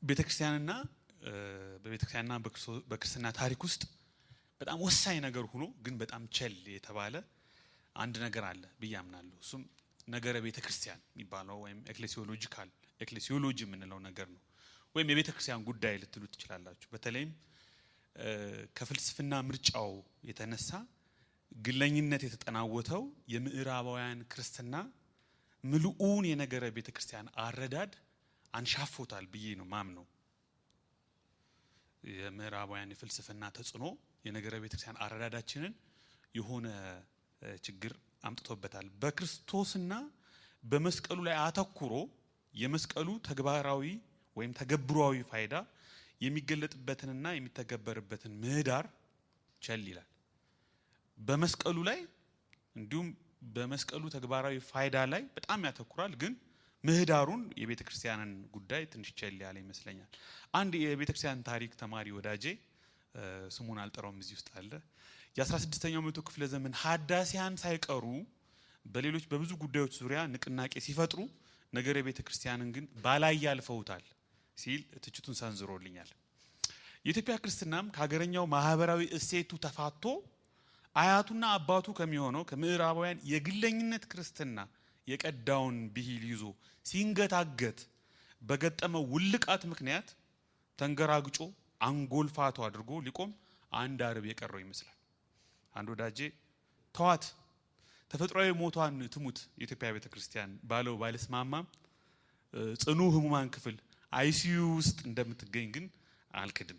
ቤተክርስቲያንና በቤተክርስቲያንና በክርስትና ታሪክ ውስጥ በጣም ወሳኝ ነገር ሆኖ ግን በጣም ቸል የተባለ አንድ ነገር አለ ብዬ አምናለሁ። እሱም ነገረ ቤተክርስቲያን የሚባለው ወይም ኤክሌሲዮሎጂ የምንለው ነገር ነው። ወይም የቤተክርስቲያን ጉዳይ ልትሉ ትችላላችሁ። በተለይም ከፍልስፍና ምርጫው የተነሳ ግለኝነት የተጠናወተው የምዕራባውያን ክርስትና ምልኡን የነገረ ቤተክርስቲያን አረዳድ አንሻፎታል ብዬ ነው ማምነው። የምዕራባውያን የፍልስፍና ተጽዕኖ የነገረ ቤተክርስቲያን አረዳዳችንን የሆነ ችግር አምጥቶበታል። በክርስቶስና በመስቀሉ ላይ አተኩሮ የመስቀሉ ተግባራዊ ወይም ተገብሯዊ ፋይዳ የሚገለጥበትንና የሚተገበርበትን ምህዳር ቸል ይላል። በመስቀሉ ላይ እንዲሁም በመስቀሉ ተግባራዊ ፋይዳ ላይ በጣም ያተኩራል፣ ግን ምህዳሩን የቤተክርስቲያንን ጉዳይ ትንሽ ቸል ያለ ይመስለኛል። አንድ የቤተክርስቲያን ታሪክ ተማሪ ወዳጄ ስሙን አልጠራውም እዚህ ውስጥ አለ። የ16ኛው መቶ ክፍለ ዘመን ሐዳሲያን ሳይቀሩ በሌሎች በብዙ ጉዳዮች ዙሪያ ንቅናቄ ሲፈጥሩ ነገረ ቤተክርስቲያንን ግን ባላይ ያልፈውታል ሲል ትችቱን ሰንዝሮልኛል። የኢትዮጵያ ክርስትናም ከሀገረኛው ማህበራዊ እሴቱ ተፋቶ አያቱና አባቱ ከሚሆነው ከምዕራባውያን የግለኝነት ክርስትና የቀዳውን ብሂል ይዞ ሲንገታገት በገጠመው ውልቃት ምክንያት ተንገራግጮ አንጎልፋቶ አድርጎ ሊቆም አንድ አርብ የቀረው ይመስላል። አንድ ወዳጄ ተዋት ተፈጥሯዊ ሞቷን ትሙት የኢትዮጵያ ቤተክርስቲያን ባለው ባለስማማም ጽኑ ህሙማን ክፍል አይሲዩ ውስጥ እንደምትገኝ ግን አልክድም።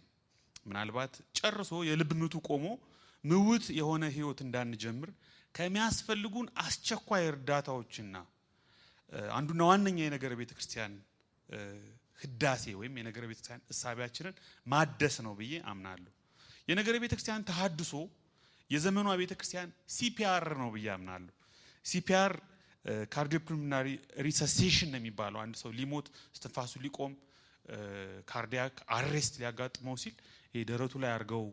ምናልባት ጨርሶ የልብ ምቱ ቆሞ ምውት የሆነ ህይወት እንዳንጀምር ከሚያስፈልጉን አስቸኳይ እርዳታዎችና አንዱና ዋነኛ የነገረ ቤተክርስቲያን ህዳሴ ወይም የነገረ ቤተክርስቲያን እሳቢያችንን ማደስ ነው ብዬ አምናለሁ። የነገረ ቤተክርስቲያን ተሐድሶ የዘመኗ ቤተክርስቲያን ሲፒአር ነው ብዬ አምናለሁ። ሲፒአር ካርዲዮፑልሞናሪ ሪሰሴሽን ነው የሚባለው። አንድ ሰው ሊሞት እስትንፋሱ ሊቆም ካርዲያክ አሬስት ሊያጋጥመው ሲል ይሄ ደረቱ ላይ አድርገው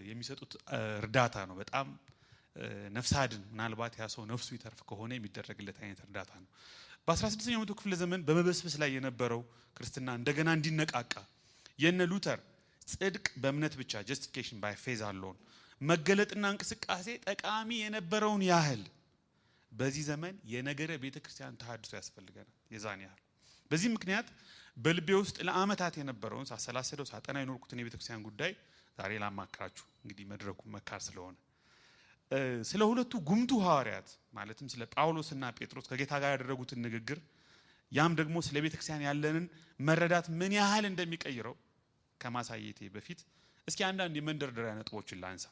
የሚሰጡት እርዳታ ነው። በጣም ነፍስ አድን፣ ምናልባት ያ ሰው ነፍሱ ይተርፍ ከሆነ የሚደረግለት አይነት እርዳታ ነው። በ16ኛው መቶ ክፍለ ዘመን በመበስበስ ላይ የነበረው ክርስትና እንደገና እንዲነቃቃ የነ ሉተር ጽድቅ በእምነት ብቻ ጀስቲፊኬሽን ባይ ፌዝ አሎን መገለጥና እንቅስቃሴ ጠቃሚ የነበረውን ያህል በዚህ ዘመን የነገረ ቤተክርስቲያን ተሐድሶ ያስፈልገናል የዛን ያህል። በዚህ ምክንያት በልቤ ውስጥ ለአመታት የነበረውን ሳሰላሰለው ሳጠና የኖርኩትን የቤተክርስቲያን ጉዳይ ዛሬ ላማክራችሁ። እንግዲህ መድረኩ መካር ስለሆነ ስለ ሁለቱ ጉምቱ ሐዋርያት ማለትም ስለ ጳውሎስና ጴጥሮስ ከጌታ ጋር ያደረጉትን ንግግር ያም ደግሞ ስለ ቤተክርስቲያን ያለንን መረዳት ምን ያህል እንደሚቀይረው ከማሳየቴ በፊት እስኪ አንዳንድ የመንደርደሪያ ነጥቦችን ላንሳ።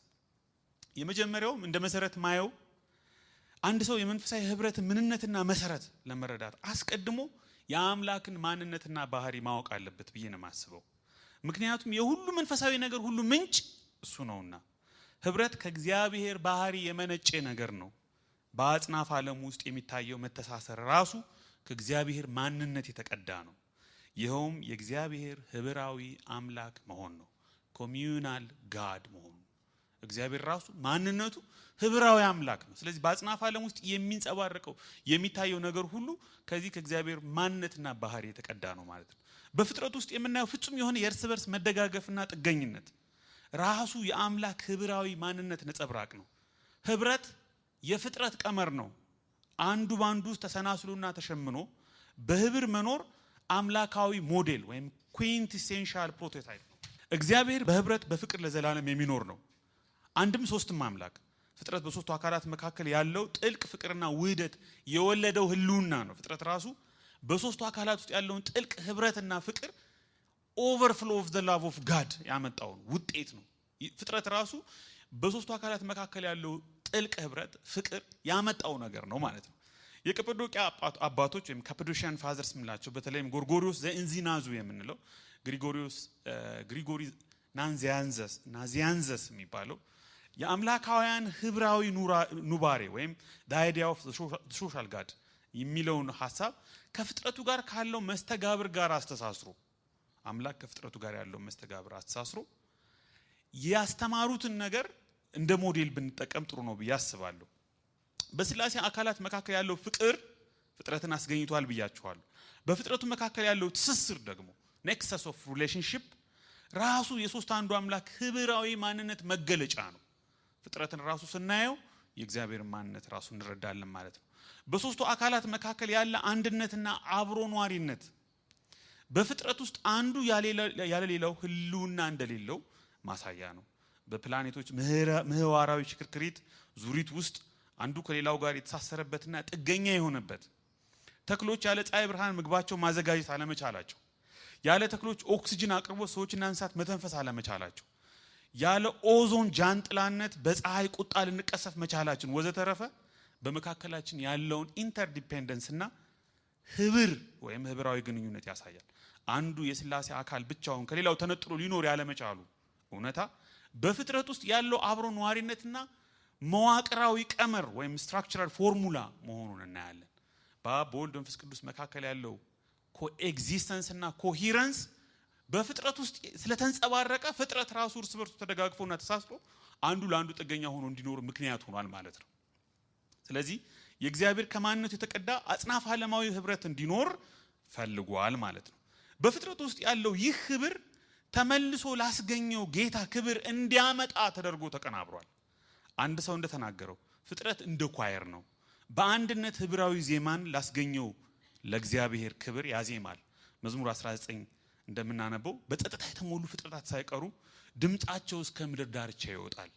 የመጀመሪያውም እንደ መሰረት ማየው አንድ ሰው የመንፈሳዊ ህብረት ምንነትና መሰረት ለመረዳት አስቀድሞ የአምላክን ማንነትና ባህሪ ማወቅ አለበት ብዬ ነው የማስበው። ምክንያቱም የሁሉ መንፈሳዊ ነገር ሁሉ ምንጭ እሱ ነውና። ህብረት ከእግዚአብሔር ባህሪ የመነጨ ነገር ነው። በአጽናፍ ዓለም ውስጥ የሚታየው መተሳሰር ራሱ ከእግዚአብሔር ማንነት የተቀዳ ነው። ይኸውም የእግዚአብሔር ህብራዊ አምላክ መሆን ነው። ኮሚዩናል ጋድ መሆኑ እግዚአብሔር ራሱ ማንነቱ ህብራዊ አምላክ ነው። ስለዚህ በአጽናፍ ዓለም ውስጥ የሚንጸባረቀው የሚታየው ነገር ሁሉ ከዚህ ከእግዚአብሔር ማንነትና ባህሪ የተቀዳ ነው ማለት ነው። በፍጥረት ውስጥ የምናየው ፍጹም የሆነ የእርስ በርስ መደጋገፍና ጥገኝነት ራሱ የአምላክ ህብራዊ ማንነት ነጸብራቅ ነው። ህብረት የፍጥረት ቀመር ነው። አንዱ ባንዱ ውስጥ ተሰናስሎና ተሸምኖ በህብር መኖር አምላካዊ ሞዴል ወይም ኩዊንቲሴንሻል ፕሮቶታይፕ ነው። እግዚአብሔር በህብረት በፍቅር ለዘላለም የሚኖር ነው። አንድም ሶስትም አምላክ ፍጥረት በሶስቱ አካላት መካከል ያለው ጥልቅ ፍቅርና ውህደት የወለደው ህልውና ነው። ፍጥረት ራሱ በሶስቱ አካላት ውስጥ ያለውን ጥልቅ ህብረትና ፍቅር ኦቨርፍሎ ኦፍ ዘ ላቭ ኦፍ ጋድ ያመጣው ውጤት ነው። ፍጥረት ራሱ በሶስቱ አካላት መካከል ያለው ጥልቅ ህብረት ፍቅር ያመጣው ነገር ነው ማለት ነው። የቀጰዶቅያ አባቶች ወይም ካፓዶሺያን ፋዘርስ ምንላቸው በተለይም ጎርጎሪዮስ ዘእንዚናዙ የምንለው ግሪጎሪ ናዚያንዘስ የሚባለው የአምላካውያን ህብራዊ ኑባሬ ወይም the idea of the social God የሚለውን ሐሳብ ከፍጥረቱ ጋር ካለው መስተጋብር ጋር አስተሳስሮ አምላክ ከፍጥረቱ ጋር ያለው መስተጋብር አስተሳስሮ ያስተማሩትን ነገር እንደ ሞዴል ብንጠቀም ጥሩ ነው ብዬ አስባለሁ። በስላሴ አካላት መካከል ያለው ፍቅር ፍጥረትን አስገኝቷል ብያችኋለሁ። በፍጥረቱ መካከል ያለው ትስስር ደግሞ ኔክሰስ ኦፍ ሪሌሽንሺፕ ራሱ የሶስት አንዱ አምላክ ህብራዊ ማንነት መገለጫ ነው። ፍጥረትን ራሱ ስናየው የእግዚአብሔር ማንነት ራሱ እንረዳለን ማለት ነው። በሶስቱ አካላት መካከል ያለ አንድነትና አብሮ ኗሪነት በፍጥረት ውስጥ አንዱ ያለ ሌላው ህልውና እንደሌለው ማሳያ ነው። በፕላኔቶች ምህዋራዊ ሽክርክሪት ዙሪት ውስጥ አንዱ ከሌላው ጋር የተሳሰረበትና ጥገኛ የሆነበት ተክሎች ያለ ፀሐይ ብርሃን ምግባቸው ማዘጋጀት አለመቻላቸው፣ ያለ ተክሎች ኦክሲጅን አቅርቦ ሰዎችና እንስሳት መተንፈስ አለመቻላቸው፣ ያለ ኦዞን ጃንጥላነት በፀሐይ ቁጣ ልንቀሰፍ መቻላችን ወዘተረፈ በመካከላችን ያለውን ኢንተርዲፔንደንስና ህብር ወይም ህብራዊ ግንኙነት ያሳያል። አንዱ የሥላሴ አካል ብቻውን ከሌላው ተነጥሎ ሊኖር ያለመቻሉ እውነታ በፍጥረት ውስጥ ያለው አብሮ ኗሪነትና መዋቅራዊ ቀመር ወይም ስትራክቸራል ፎርሙላ መሆኑን እናያለን። በአብ በወልድ መንፈስ ቅዱስ መካከል ያለው ኮኤግዚስተንስ እና ኮሄረንስ በፍጥረት ውስጥ ስለተንጸባረቀ ፍጥረት ራሱ እርስ በርሱ ተደጋግፎና ተሳስሮ አንዱ ለአንዱ ጥገኛ ሆኖ እንዲኖር ምክንያት ሆኗል ማለት ነው። ስለዚህ የእግዚአብሔር ከማንነቱ የተቀዳ አጽናፈ ዓለማዊ ህብረት እንዲኖር ፈልጓል ማለት ነው። በፍጥረት ውስጥ ያለው ይህ ህብር ተመልሶ ላስገኘው ጌታ ክብር እንዲያመጣ ተደርጎ ተቀናብሯል። አንድ ሰው እንደተናገረው ፍጥረት እንደ ኳየር ነው። በአንድነት ህብራዊ ዜማን ላስገኘው ለእግዚአብሔር ክብር ያዜማል። መዝሙር 19 እንደምናነበው በጸጥታ የተሞሉ ፍጥረታት ሳይቀሩ ድምጻቸው እስከ ምድር ዳርቻ ይወጣል።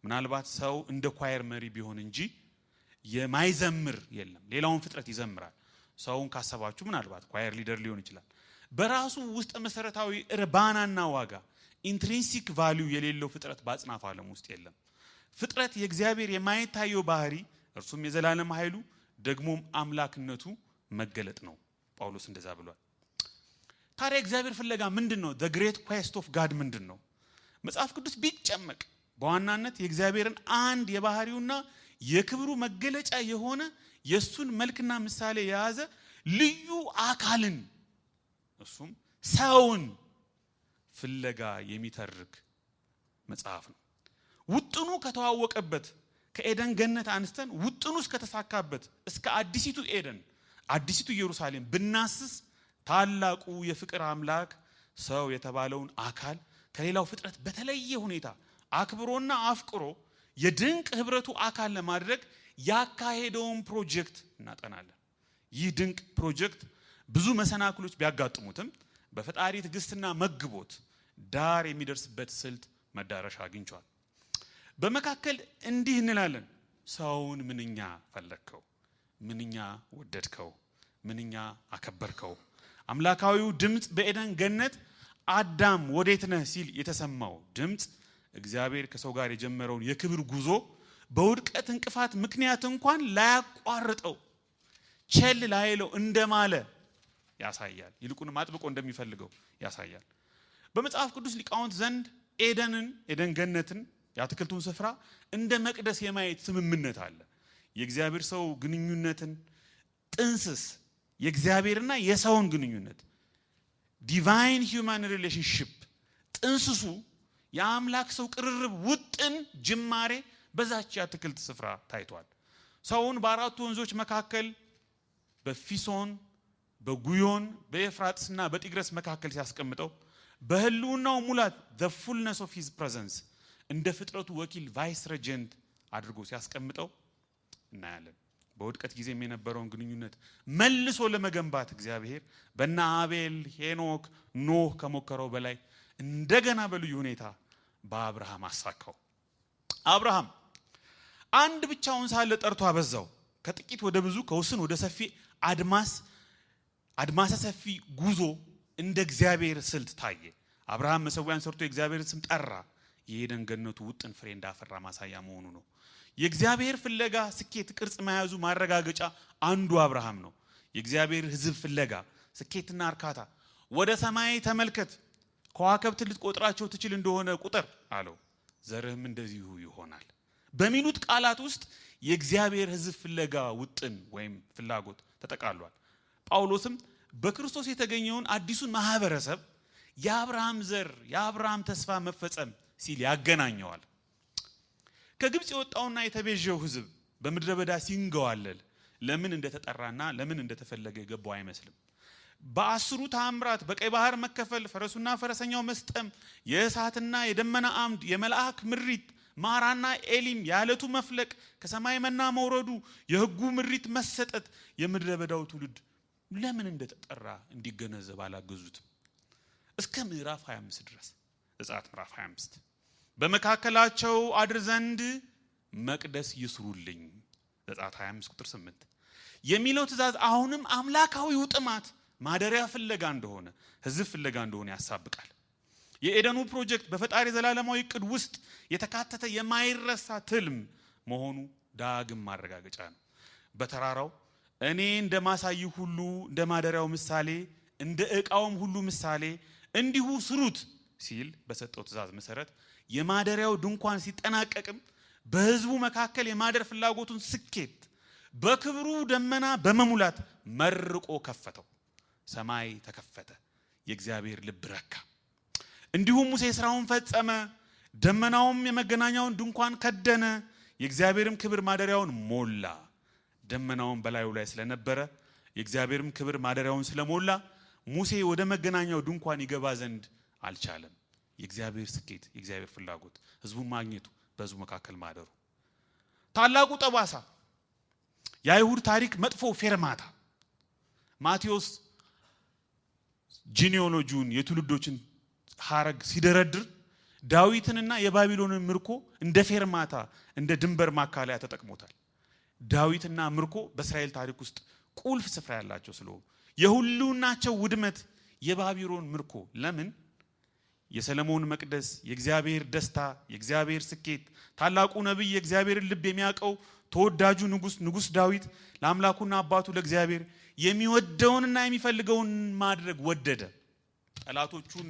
ምናልባት ሰው እንደ ኳየር መሪ ቢሆን እንጂ የማይዘምር የለም። ሌላውን ፍጥረት ይዘምራል። ሰውን ካሰባችሁ ምናልባት ኳየር ሊደር ሊሆን ይችላል። በራሱ ውስጥ መሰረታዊ እርባናና ዋጋ ኢንትሪንሲክ ቫልዩ የሌለው ፍጥረት በአጽናፈ ዓለም ውስጥ የለም። ፍጥረት የእግዚአብሔር የማይታየው ባህሪ እርሱም የዘላለም ኃይሉ ደግሞም አምላክነቱ መገለጥ ነው። ጳውሎስ እንደዛ ብሏል። ታዲያ እግዚአብሔር ፍለጋ ምንድነው? the great quest of God ምንድነው? መጽሐፍ ቅዱስ ቢጨመቅ በዋናነት የእግዚአብሔርን አንድ የባህሪውና የክብሩ መገለጫ የሆነ የሱን መልክና ምሳሌ የያዘ ልዩ አካልን እሱም ሰውን ፍለጋ የሚተርክ መጽሐፍ ነው። ውጥኑ ከተዋወቀበት ከኤደን ገነት አንስተን ውጥኑ እስከተሳካበት እስከ አዲሲቱ ኤደን አዲሲቱ ኢየሩሳሌም ብናስስ ታላቁ የፍቅር አምላክ ሰው የተባለውን አካል ከሌላው ፍጥረት በተለየ ሁኔታ አክብሮና አፍቅሮ የድንቅ ህብረቱ አካል ለማድረግ ያካሄደውን ፕሮጀክት እናጠናለን። ይህ ድንቅ ፕሮጀክት ብዙ መሰናክሎች ቢያጋጥሙትም በፈጣሪ ትዕግስትና መግቦት ዳር የሚደርስበት ስልት መዳረሻ አግኝቷል። በመካከል እንዲህ እንላለን፣ ሰውን ምንኛ ፈለግከው፣ ምንኛ ወደድከው፣ ምንኛ አከበርከው። አምላካዊው ድምጽ በኤደን ገነት አዳም ወዴት ነህ ሲል የተሰማው ድምጽ እግዚአብሔር ከሰው ጋር የጀመረውን የክብር ጉዞ በውድቀት እንቅፋት ምክንያት እንኳን ላያቋርጠው ቸል ላይለው እንደማለ ያሳያል። ይልቁንም አጥብቆ እንደሚፈልገው ያሳያል። በመጽሐፍ ቅዱስ ሊቃውንት ዘንድ ኤደን ገነትን የአትክልቱን ስፍራ እንደ መቅደስ የማየት ስምምነት አለ። የእግዚአብሔር ሰው ግንኙነትን ጥንስስ የእግዚአብሔርና የሰውን ግንኙነት ዲቫይን ሂውማን ሪሌሽንሺፕ ጥንስሱ የአምላክ ሰው ቅርርብ ውጥን ጅማሬ በዛች የአትክልት ስፍራ ታይቷል። ሰውን በአራቱ ወንዞች መካከል በፊሶን በጉዮን በኤፍራጥስና በጢግረስ መካከል ሲያስቀምጠው በህልውናው ሙላት the fullness of his presence እንደ ፍጥረቱ ወኪል ቫይስ ሬጀንት አድርጎ ሲያስቀምጠው እናያለን። በውድቀት ጊዜም የነበረውን ግንኙነት መልሶ ለመገንባት እግዚአብሔር በእነ አቤል፣ ሄኖክ፣ ኖህ ከሞከረው በላይ እንደገና በልዩ ሁኔታ በአብርሃም አሳካው። አብርሃም አንድ ብቻውን ሳለ ጠርቶ አበዛው። ከጥቂት ወደ ብዙ ከውስን ወደ ሰፊ አድማሰ ሰፊ ጉዞ እንደ እግዚአብሔር ስልት ታየ። አብርሃም መሰዊያን ሰርቶ የእግዚአብሔር ስም ጠራ። የኤደን ገነቱ ውጥን ፍሬ እንዳፈራ ማሳያ መሆኑ ነው። የእግዚአብሔር ፍለጋ ስኬት ቅርጽ መያዙ ማረጋገጫ አንዱ አብርሃም ነው። የእግዚአብሔር ሕዝብ ፍለጋ ስኬትና እርካታ ወደ ሰማይ ተመልከት፣ ከዋክብት ልትቆጥራቸው ትችል እንደሆነ ቁጥር አለው፣ ዘርህም እንደዚሁ ይሆናል በሚሉት ቃላት ውስጥ የእግዚአብሔር ሕዝብ ፍለጋ ውጥን ወይም ፍላጎት ተጠቃሏል። ጳውሎስም በክርስቶስ የተገኘውን አዲሱን ማህበረሰብ የአብርሃም ዘር የአብርሃም ተስፋ መፈጸም ሲል ያገናኘዋል። ከግብጽ የወጣውና የተቤዠው ሕዝብ በምድረ በዳ ሲንገዋለል ለምን እንደተጠራና ለምን እንደተፈለገ የገባው አይመስልም። በአስሩ ተአምራት በቀይ ባህር መከፈል፣ ፈረሱና ፈረሰኛው መስጠም፣ የእሳትና የደመና አምድ፣ የመልአክ ምሪት፣ ማራና ኤሊም፣ የዓለቱ መፍለቅ፣ ከሰማይ መና መውረዱ፣ የሕጉ ምሪት መሰጠት የምድረ በዳው ትውልድ ለምን እንደተጠራ እንዲገነዘብ አላገዙትም። እስከ ምዕራፍ 25 ድረስ ዘጸአት ምዕራፍ 25 በመካከላቸው አድር ዘንድ መቅደስ ይስሩልኝ ዘጸአት 25 ቁጥር 8 የሚለው ትእዛዝ አሁንም አምላካዊው ጥማት ማደሪያ ፍለጋ እንደሆነ ሕዝብ ፍለጋ እንደሆነ ያሳብቃል። የኤደኑ ፕሮጀክት በፈጣሪ ዘላለማዊ ዕቅድ ውስጥ የተካተተ የማይረሳ ትልም መሆኑ ዳግም ማረጋገጫ ነው። በተራራው እኔ እንደማሳይ ሁሉ እንደ ማደሪያው ምሳሌ እንደ ዕቃውም ሁሉ ምሳሌ እንዲሁ ስሩት ሲል በሰጠው ትእዛዝ መሰረት የማደሪያው ድንኳን ሲጠናቀቅም በሕዝቡ መካከል የማደር ፍላጎቱን ስኬት በክብሩ ደመና በመሙላት መርቆ ከፈተው። ሰማይ ተከፈተ፣ የእግዚአብሔር ልብ ረካ። እንዲሁም ሙሴ ስራውን ፈጸመ። ደመናውም የመገናኛውን ድንኳን ከደነ፣ የእግዚአብሔርም ክብር ማደሪያውን ሞላ። ደመናውን በላዩ ላይ ስለነበረ የእግዚአብሔርም ክብር ማደሪያውን ስለሞላ ሙሴ ወደ መገናኛው ድንኳን ይገባ ዘንድ አልቻለም። የእግዚአብሔር ስኬት፣ የእግዚአብሔር ፍላጎት ሕዝቡን ማግኘቱ፣ በሕዝቡ መካከል ማደሩ። ታላቁ ጠባሳ የአይሁድ ታሪክ መጥፎ ፌርማታ። ማቴዎስ ጂኒኦሎጂውን የትውልዶችን ሐረግ ሲደረድር ዳዊትንና የባቢሎንን ምርኮ እንደ ፌርማታ እንደ ድንበር ማካለያ ተጠቅሞታል። ዳዊትና ምርኮ በእስራኤል ታሪክ ውስጥ ቁልፍ ስፍራ ያላቸው ስለሆኑ የሁሉናቸው ውድመት የባቢሎን ምርኮ ለምን የሰለሞን መቅደስ፣ የእግዚአብሔር ደስታ፣ የእግዚአብሔር ስኬት፣ ታላቁ ነቢይ የእግዚአብሔርን ልብ የሚያውቀው ተወዳጁ ንጉስ ዳዊት ለአምላኩና አባቱ ለእግዚአብሔር የሚወደውንና የሚፈልገውን ማድረግ ወደደ። ጠላቶቹን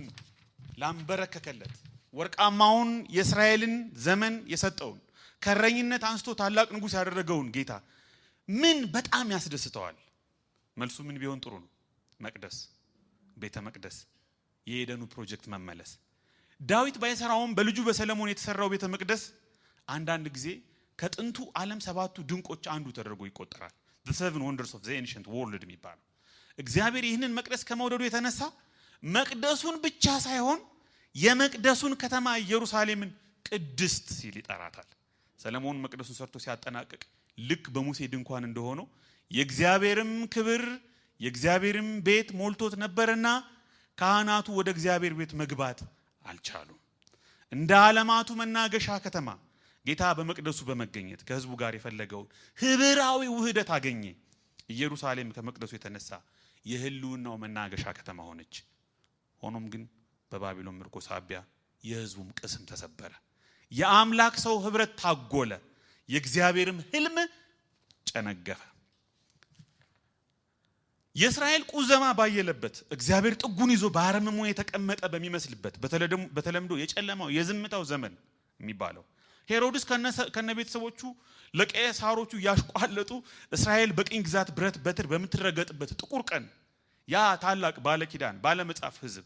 ላንበረከከለት ወርቃማውን የእስራኤልን ዘመን የሰጠውን ከረኝነት አንስቶ ታላቅ ንጉስ ያደረገውን ጌታ ምን በጣም ያስደስተዋል? መልሱ ምን ቢሆን ጥሩ ነው? መቅደስ፣ ቤተ መቅደስ፣ የኤደኑ ፕሮጀክት መመለስ። ዳዊት ባይሰራውም በልጁ በሰለሞን የተሰራው ቤተ መቅደስ አንዳንድ ጊዜ ከጥንቱ ዓለም ሰባቱ ድንቆች አንዱ ተደርጎ ይቆጠራል። the seven wonders of the ancient world የሚባለው እግዚአብሔር ይህንን መቅደስ ከመውደዱ የተነሳ መቅደሱን ብቻ ሳይሆን የመቅደሱን ከተማ ኢየሩሳሌምን ቅድስት ሲል ይጠራታል። ሰለሞን መቅደሱን ሰርቶ ሲያጠናቅቅ ልክ በሙሴ ድንኳን እንደሆነው የእግዚአብሔርም ክብር የእግዚአብሔርም ቤት ሞልቶት ነበርና ካህናቱ ወደ እግዚአብሔር ቤት መግባት አልቻሉም። እንደ ዓለማቱ መናገሻ ከተማ ጌታ በመቅደሱ በመገኘት ከሕዝቡ ጋር የፈለገውን ህብራዊ ውህደት አገኘ። ኢየሩሳሌም ከመቅደሱ የተነሳ የህልውናው መናገሻ ከተማ ሆነች። ሆኖም ግን በባቢሎን ምርኮ ሳቢያ የሕዝቡም ቅስም ተሰበረ። የአምላክ ሰው ህብረት ታጎለ፣ የእግዚአብሔርም ህልም ጨነገፈ። የእስራኤል ቁዘማ ባየለበት እግዚአብሔር ጥጉን ይዞ በአረምሞ የተቀመጠ በሚመስልበት በተለምዶ የጨለማው የዝምታው ዘመን የሚባለው ሄሮድስ ከነቤተሰቦቹ ለቄሳሮቹ ያሽቋለጡ እስራኤል በቅኝ ግዛት ብረት በትር በምትረገጥበት ጥቁር ቀን ያ ታላቅ ባለኪዳን ባለመጻፍ ህዝብ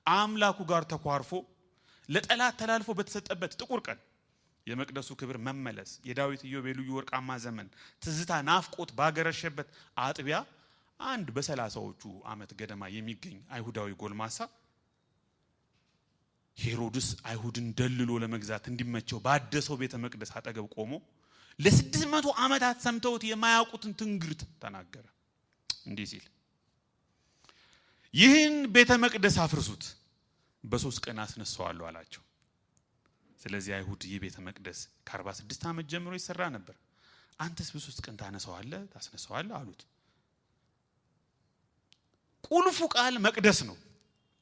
አምላኩ ጋር ተኳርፎ ለጠላት ተላልፎ በተሰጠበት ጥቁር ቀን የመቅደሱ ክብር መመለስ፣ የዳዊት ኢዮቤልዩ ወርቃማ ዘመን ትዝታ ናፍቆት ባገረሸበት አጥቢያ አንድ በ30ዎቹ ዓመት ገደማ የሚገኝ አይሁዳዊ ጎልማሳ ሄሮድስ አይሁድን ደልሎ ለመግዛት እንዲመቸው ባደሰው ቤተ መቅደስ አጠገብ ቆሞ ለ600 ዓመታት ሰምተውት የማያውቁትን ትንግርት ተናገረ። እንዲህ ሲል ይህን ቤተ መቅደስ አፍርሱት፣ በ3 ቀን አስነሳዋለሁ አላቸው። ስለዚህ አይሁድ ይህ ቤተ መቅደስ ከ46 ዓመት ጀምሮ ይሰራ ነበር፣ አንተስ በ3 ቀን ታስነሳዋለህ አሉት። ቁልፉ ቃል መቅደስ ነው።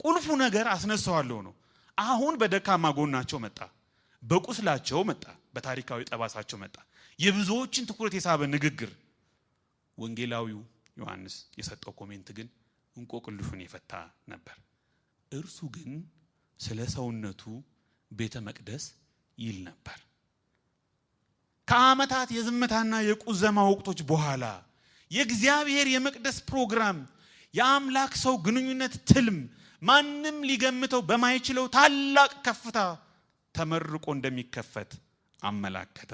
ቁልፉ ነገር አስነሳዋለሁ ነው። አሁን በደካማ ጎናቸው መጣ፣ በቁስላቸው መጣ፣ በታሪካዊ ጠባሳቸው መጣ። የብዙዎችን ትኩረት የሳበ ንግግር ወንጌላዊው ዮሐንስ የሰጠው ኮሜንት ግን እንቆቅልሹን የፈታ ነበር። እርሱ ግን ስለ ሰውነቱ ቤተ መቅደስ ይል ነበር። ከዓመታት የዝምታና የቁዘማ ወቅቶች በኋላ የእግዚአብሔር የመቅደስ ፕሮግራም የአምላክ ሰው ግንኙነት ትልም ማንም ሊገምተው በማይችለው ታላቅ ከፍታ ተመርቆ እንደሚከፈት አመላከተ።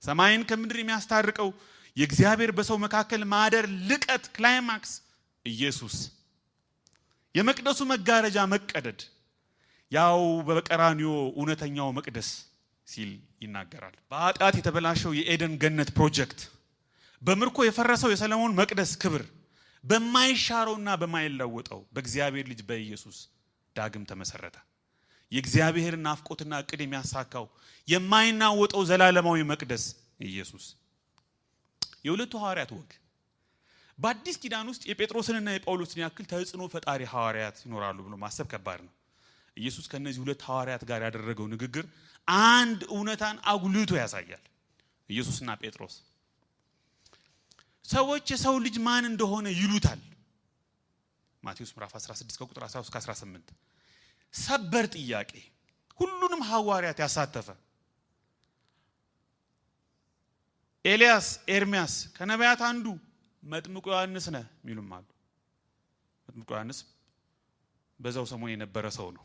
ሰማይን ከምድር የሚያስታርቀው የእግዚአብሔር በሰው መካከል ማደር ልቀት ክላይማክስ ኢየሱስ የመቅደሱ መጋረጃ መቀደድ ያው በቀራንዮ እውነተኛው መቅደስ ሲል ይናገራል። በኃጢአት የተበላሸው የኤደን ገነት ፕሮጀክት፣ በምርኮ የፈረሰው የሰለሞን መቅደስ ክብር በማይሻረውና በማይለወጠው በእግዚአብሔር ልጅ በኢየሱስ ዳግም ተመሰረተ። የእግዚአብሔርን ናፍቆትና እቅድ የሚያሳካው የማይናወጠው ዘላለማዊ መቅደስ ኢየሱስ። የሁለቱ ሐዋርያት ወግ በአዲስ ኪዳን ውስጥ የጴጥሮስንና የጳውሎስን ያክል ተጽዕኖ ፈጣሪ ሐዋርያት ይኖራሉ ብሎ ማሰብ ከባድ ነው። ኢየሱስ ከነዚህ ሁለት ሐዋርያት ጋር ያደረገው ንግግር አንድ እውነታን አጉልቶ ያሳያል። ኢየሱስና ጴጥሮስ ሰዎች የሰው ልጅ ማን እንደሆነ ይሉታል። ማቴዎስ ምዕራፍ 16 ከቁጥር 13 እስከ 18 ሰበር ጥያቄ ሁሉንም ሐዋርያት ያሳተፈ። ኤልያስ፣ ኤርሚያስ ከነቢያት አንዱ መጥምቁ ዮሐንስ ነህ የሚሉም አሉ። መጥምቁ ዮሐንስ በዛው ሰሞን የነበረ ሰው ነው።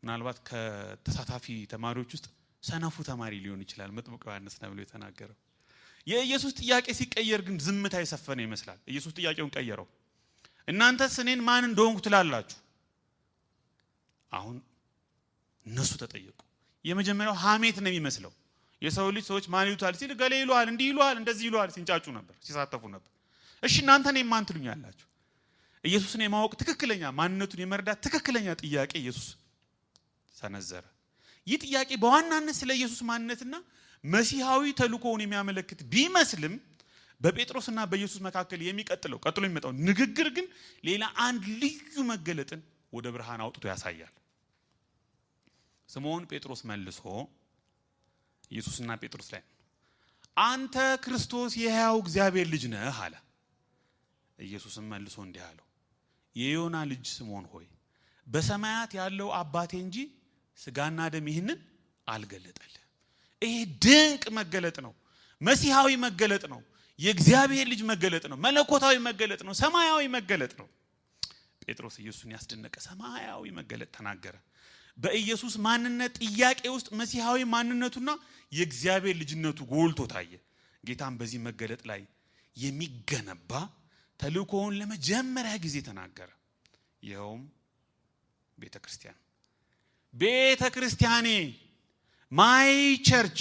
ምናልባት ከተሳታፊ ተማሪዎች ውስጥ ሰነፉ ተማሪ ሊሆን ይችላል መጥምቁ ዮሐንስ ነው ብሎ የተናገረው። የኢየሱስ ጥያቄ ሲቀየር ግን ዝምታ የሰፈነ ይመስላል። ኢየሱስ ጥያቄውን ቀየረው። እናንተስ እኔን ማን እንደሆንኩ ትላላችሁ? አሁን እነሱ ተጠየቁ። የመጀመሪያው ሐሜት ነው የሚመስለው። የሰው ልጅ ሰዎች ማን ይሉታል ሲል ገሌ ይሉሃል፣ እንዲህ ይሉሃል፣ እንደዚህ ይሉሃል ሲንጫጩ ነበር፣ ሲሳተፉ ነበር። እሺ እናንተ እኔን ማን ትሉኛላችሁ? ኢየሱስን የማወቅ ትክክለኛ ማንነቱን የመረዳት ትክክለኛ ጥያቄ ኢየሱስ ሰነዘረ። ይህ ጥያቄ በዋናነት ስለ ኢየሱስ ማንነትና መሲሐዊ ተልእኮውን የሚያመለክት ቢመስልም በጴጥሮስና በኢየሱስ መካከል የሚቀጥለው ቀጥሎ የሚመጣው ንግግር ግን ሌላ አንድ ልዩ መገለጥን ወደ ብርሃን አውጥቶ ያሳያል። ስምዖን ጴጥሮስ መልሶ ኢየሱስና ጴጥሮስ ላይ አንተ ክርስቶስ የሕያው እግዚአብሔር ልጅ ነህ አለ። ኢየሱስም መልሶ እንዲህ አለው፣ የዮና ልጅ ስምዖን ሆይ በሰማያት ያለው አባቴ እንጂ ስጋና ደም ይህንን አልገለጠልህ። ይሄ ድንቅ መገለጥ ነው። መሲሐዊ መገለጥ ነው። የእግዚአብሔር ልጅ መገለጥ ነው። መለኮታዊ መገለጥ ነው። ሰማያዊ መገለጥ ነው። ጴጥሮስ ኢየሱስን ያስደነቀ ሰማያዊ መገለጥ ተናገረ። በኢየሱስ ማንነት ጥያቄ ውስጥ መሲሐዊ ማንነቱና የእግዚአብሔር ልጅነቱ ጎልቶ ታየ። ጌታም በዚህ መገለጥ ላይ የሚገነባ ተልእኮውን ለመጀመሪያ ጊዜ ተናገረ። ይኸውም ቤተክርስቲያን ቤተክርስቲያኔ ማይ ቸርች።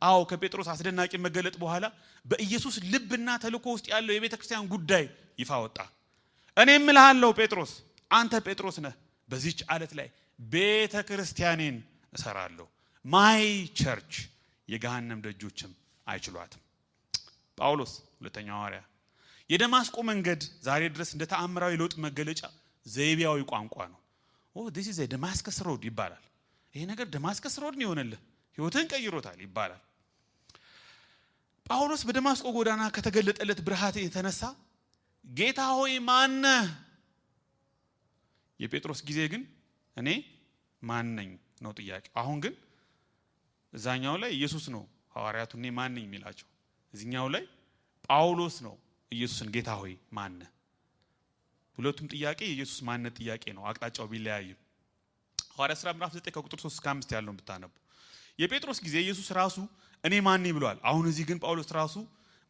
አዎ ከጴጥሮስ አስደናቂ መገለጥ በኋላ በኢየሱስ ልብና ተልእኮ ውስጥ ያለው የቤተክርስቲያን ጉዳይ ይፋ ወጣ። እኔም እልሃለሁ ጴጥሮስ አንተ ጴጥሮስ ነህ፣ በዚህች ዓለት ላይ ቤተክርስቲያኔን እሰራለሁ። ማይ ቸርች የገሃነም ደጆችም አይችሏትም። ጳውሎስ ሁለተኛው ሐዋርያ የደማስቆ መንገድ ዛሬ ድረስ እንደ ተአምራዊ ለውጥ መገለጫ ዘይቤያዊ ቋንቋ ነው። this is a Damascus road ይባላል። ይሄ ነገር ደማስከስ ሮድ ነው የሆነልህ፣ ህይወትን ቀይሮታል ይባላል። ጳውሎስ በደማስቆ ጎዳና ከተገለጠለት ብርሃን የተነሳ ጌታ ሆይ ማን ነህ? የጴጥሮስ ጊዜ ግን እኔ ማን ነኝ ነው ጥያቄው። አሁን ግን እዛኛው ላይ ኢየሱስ ነው ሐዋርያቱ እኔ ማን ነኝ የሚላቸው፣ እዚህኛው ላይ ጳውሎስ ነው ኢየሱስን ጌታ ሆይ ማን ነህ። ሁለቱም ጥያቄ የኢየሱስ ማንነት ጥያቄ ነው፣ አቅጣጫው ቢለያይም። ሐዋርያ ሥራ ምዕራፍ 9 ከቁጥር 3 እስከ 5 ያለውን ብታነቡ የጴጥሮስ ጊዜ ኢየሱስ ራሱ እኔ ማን ነኝ ብሏል። አሁን እዚህ ግን ጳውሎስ ራሱ